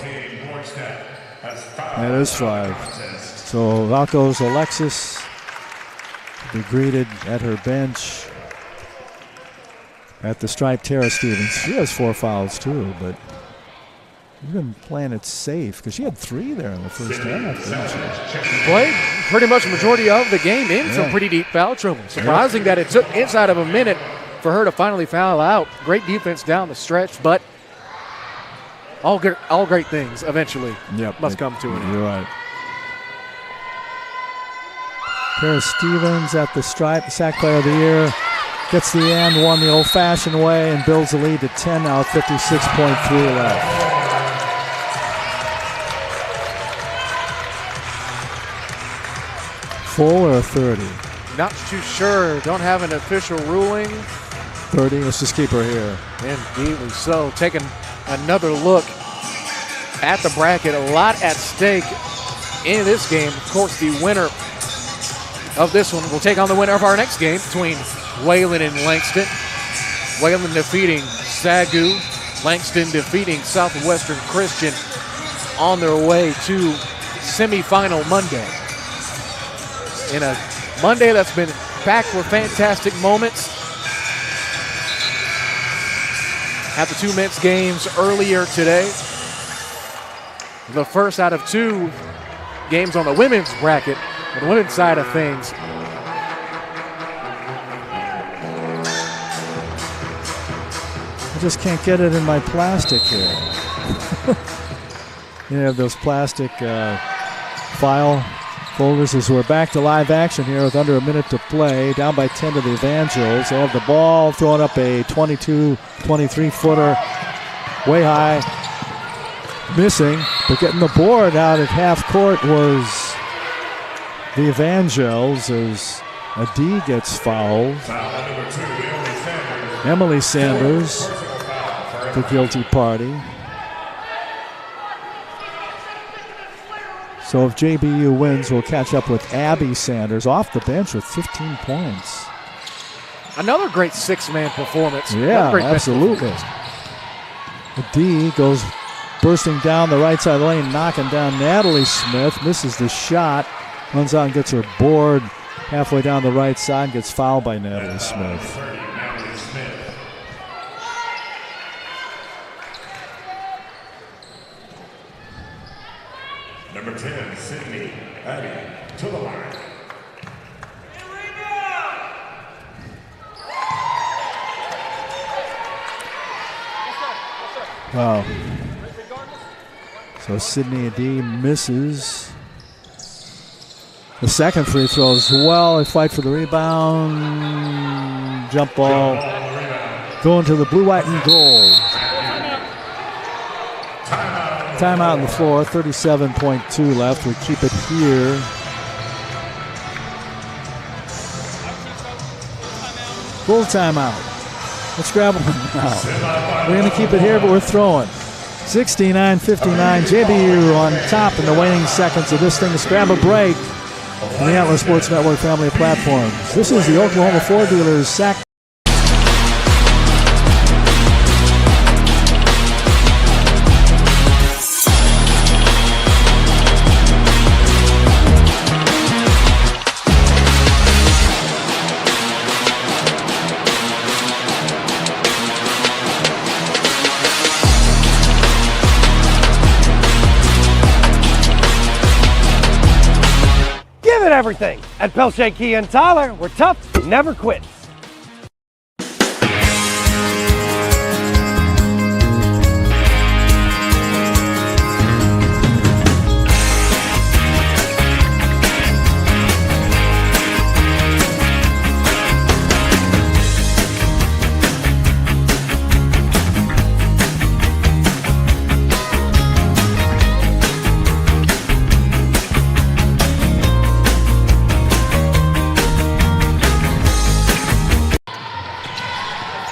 That is 5. So out goes Alexis to be greeted at her bench. At the stripe, Tara Stevens. She has 4 fouls too, but you've been playing it safe because she had 3 there in the first half, didn't she? Played pretty much the majority of the game in some pretty deep foul trouble. Surprising that it took inside of a minute for her to finally foul out. Great defense down the stretch, but all great things eventually must come to an end. You're right. Tara Stevens at the stripe, the SAC Player of the Year. Gets the and one the old-fashioned way and builds the lead to 10 now, 56.3 left. Full or 30? Not too sure. Don't have an official ruling. 30. Let's just keep her here. Indeedly so. Taking another look at the bracket. A lot at stake in this game. Of course, the winner of this one will take on the winner of our next game between Wayland and Langston. Wayland defeating Sagu. Langston defeating Southwestern Christian on their way to semifinal Monday. In a Monday that's been packed with fantastic moments. Had the 2 men's games earlier today. The first out of 2 games on the women's bracket, on the women's side of things. I just can't get it in my plastic here. You have those plastic file folders as we're back to live action here with under a minute to play. Down by 10 to the Evangels. They have the ball, throwing up a 23-footer way high. Missing, but getting the board out at half court was the Evangels as a D gets fouled. Emily Sanders, the guilty party. So if JBU wins, we'll catch up with Abby Sanders off the bench with 15 points. Another great 6-man performance. Yeah, absolutely. The D goes bursting down the right side of the lane, knocking down Natalie Smith. Misses the shot. Runs out and gets her board halfway down the right side. Gets fouled by Natalie Smith. Number 10, Sydney Addy to the line. Wow. So Sydney Adi misses the second free throw as well. They fight for the rebound. Jump ball. Going to the blue, white, and gold. Timeout on the floor. 37.2 left. We keep it here. Full timeout. Let's grab one now. We're going to keep it here, but we're throwing. 69-59. JBU on top in the waning seconds of this thing. Let's grab a break on the Atlas Sports Network family of platforms. This is the Oklahoma Ford Dealers SAC. Everything. At Pelche Key and Tyler, we're tough, never quit.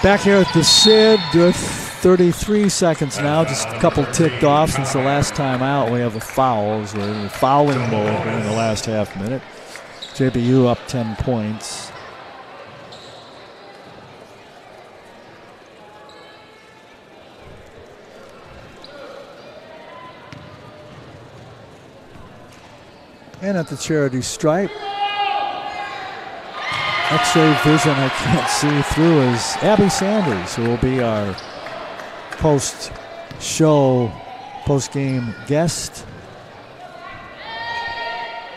Back here at the SID, with 33 seconds now, just a couple ticked off since the last time out. We have a foul, so we're in the fouling mode in the last half minute. JBU up 10 points. And at the charity stripe, X-ray vision I can't see through is Abby Sanders, who will be our post-game guest.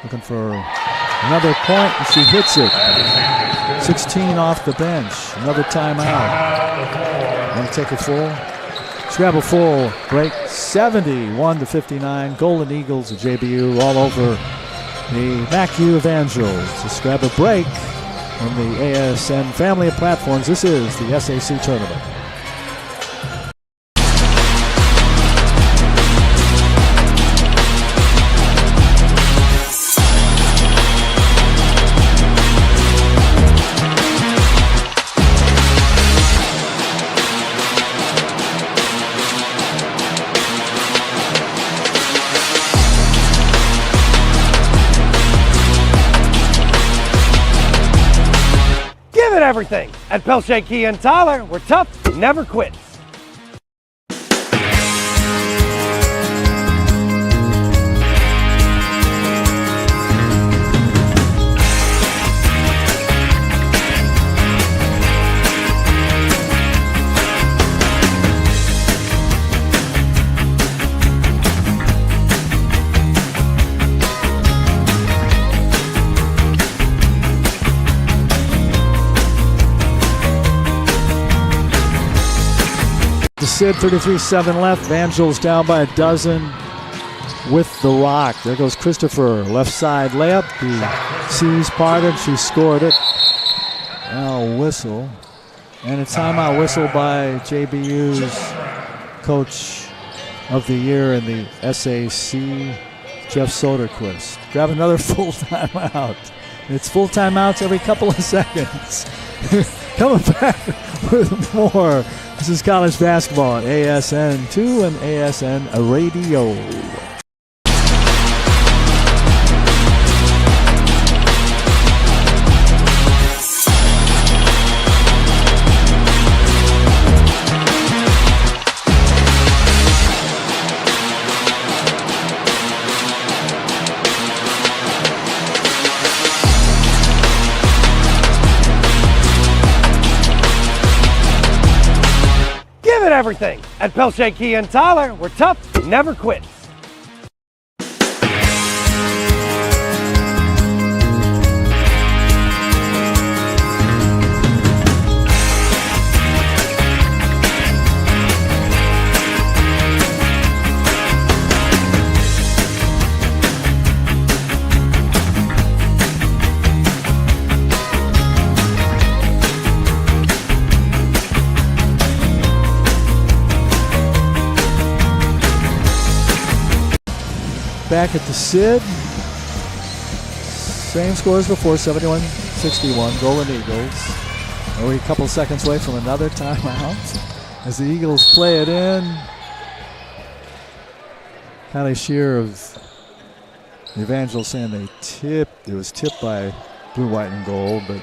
Looking for another point, and she hits it. 16 off the bench. Another timeout. Want to take a full? Scrabble full break. 71-59. Golden Eagles of JBU all over the MACU Evangels. Let's grab a break. From the ASN family of platforms, this is the SAC tournament. Everything. At Pelche Key and Tyler, we're tough, never quit. Sid, 33-7 left. Evangels down by a dozen with the rock. There goes Christopher, left side layup. The C's parted. She scored it. Now whistle. And a timeout whistle by JBU's coach of the year in the SAC, Jeff Soderquist. Grab another full timeout. It's full timeouts every couple of seconds. Coming back with more. This is college basketball on ASN 2 and ASN Radio. Everything. At Pelche Key and Tyler, we're tough, never quit. Back at the Sid. Same score as before, 71-61, Golden Eagles. We're a couple seconds away from another timeout as the Eagles play it in. Kylie Shear of the Evangel saying they tipped. It was tipped by blue, white, and gold, but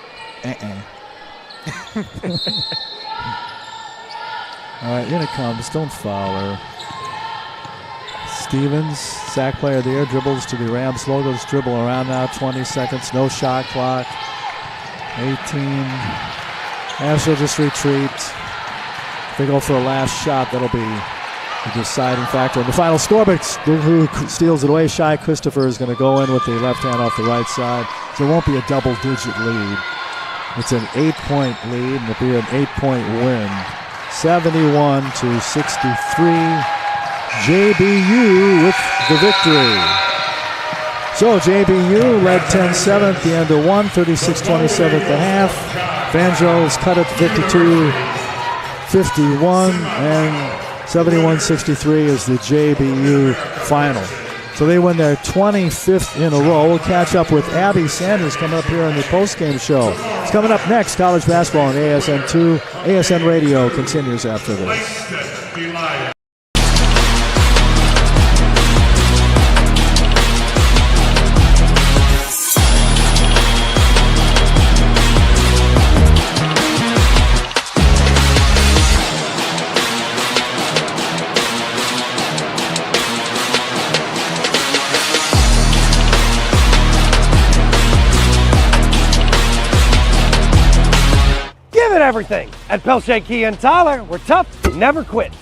All right, in it comes. Don't foul her. Stevens, SAC player of the year, dribbles to the Rams logos, dribble around now, 20 seconds, no shot clock, 18. And she'll just retreat. If they go for a last shot, that'll be the deciding factor in the final score, but who steals it away? Shai Christopher is going to go in with the left hand off the right side, so it won't be a double-digit lead. It's an 8-point lead, and it'll be an 8-point win. 71-63. JBU with the victory. So JBU led 10-7 at the end of one, 36-27 at the half. Evangels cut it to 52-51, and 71-63 is the JBU final. So they win their 25th in a row. We'll catch up with Abby Sanders coming up here on the postgame show. It's coming up next. College basketball on ASN2. ASN Radio continues after this. Everything. At Pelche Kia and Tyler, we're tough, never quits.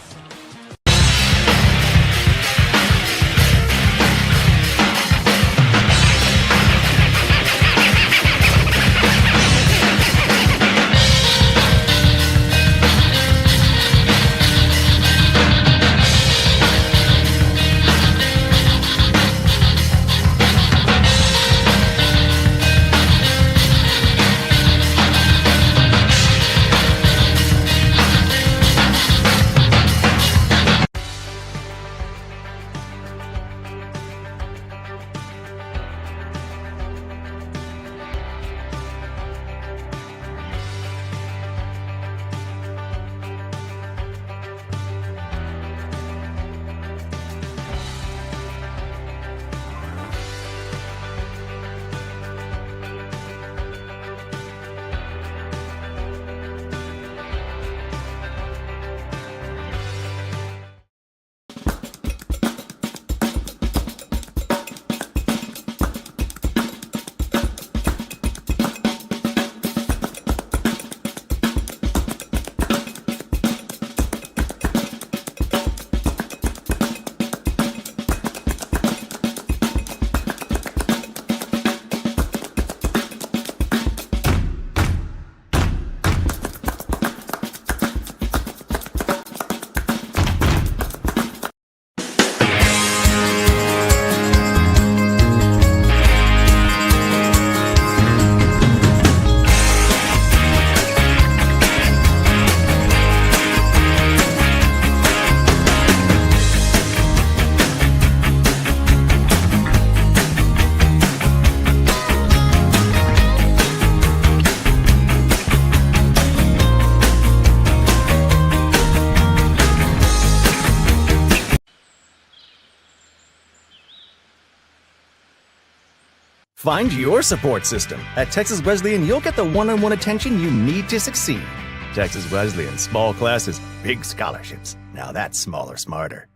Find your support system. At Texas Wesleyan, you'll get the one-on-one attention you need to succeed. Texas Wesleyan, small classes, big scholarships. Now that's smaller, smarter.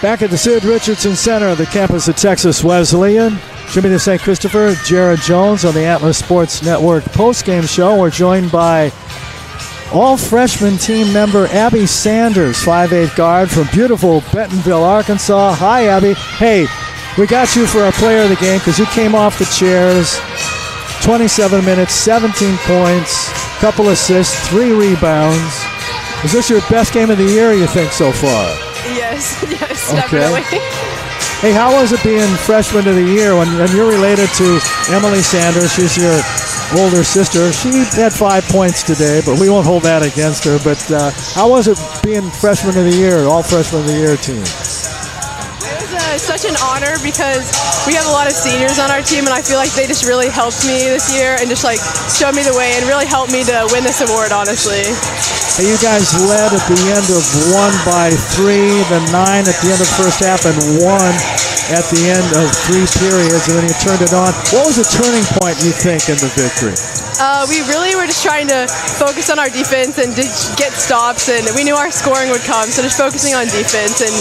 Back at the Sid Richardson Center of the campus of Texas Wesleyan. Jimmy the St. Christopher, Jared Jones on the Atlas Sports Network postgame show. We're joined by all-freshman team member Abby Sanders, 5'8" guard from beautiful Bentonville, Arkansas. Hi, Abby. Hey, we got you for our player of the game because you came off the chairs. 27 minutes, 17 points, couple assists, 3 rebounds. Is this your best game of the year, you think, so far? Yes, okay. definitely. Hey, how was it being freshman of the year when you're related to Emily Sanders? She's your older sister. She had 5 points today, but we won't hold that against her. But how was it being freshman of the year, all freshman of the year team? It was such an honor because we have a lot of seniors on our team, and I feel like they just really helped me this year and just like showed me the way and really helped me to win this award, honestly. Hey, you guys led at the end of 1 by 3, then 9 at the end of the first half, and 1 at the end of 3 periods, and then you turned it on. What was the turning point, you think, in the victory? We really were just trying to focus on our defense and just get stops, and we knew our scoring would come, so just focusing on defense and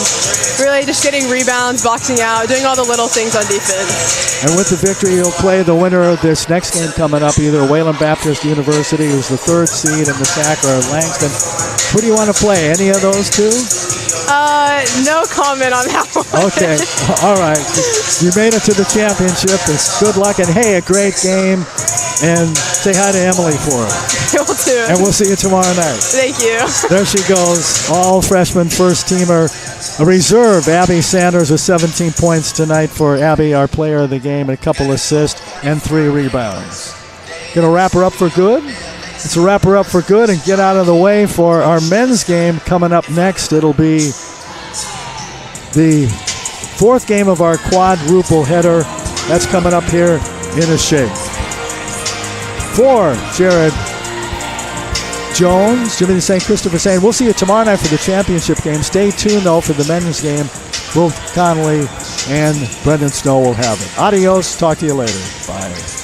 really just getting rebounds, boxing out, doing all the little things on defense. And with the victory, you'll play the winner of this next game coming up, either Wayland Baptist University, who's the 3rd seed in the SAC, or Langston. Who do you want to play? Any of those two? No comment on that one. Okay, all right. You made it to the championship. Good luck, and hey, a great game. And say hi to Emily for her. We'll do it. And we'll see you tomorrow night. Thank you. There she goes, all freshman first teamer. A reserve, Abby Sanders, with 17 points tonight for Abby, our player of the game, a couple assists and 3 rebounds. Going to wrap her up for good? Let's wrap her up for good and get out of the way for our men's game coming up next. It'll be the 4th game of our quadruple header. That's coming up here in a shake. For Jared Jones, Jimmy the St. Christopher saying, we'll see you tomorrow night for the championship game. Stay tuned, though, for the men's game. Will Connolly and Brendan Snow will have it. Adios. Talk to you later. Bye.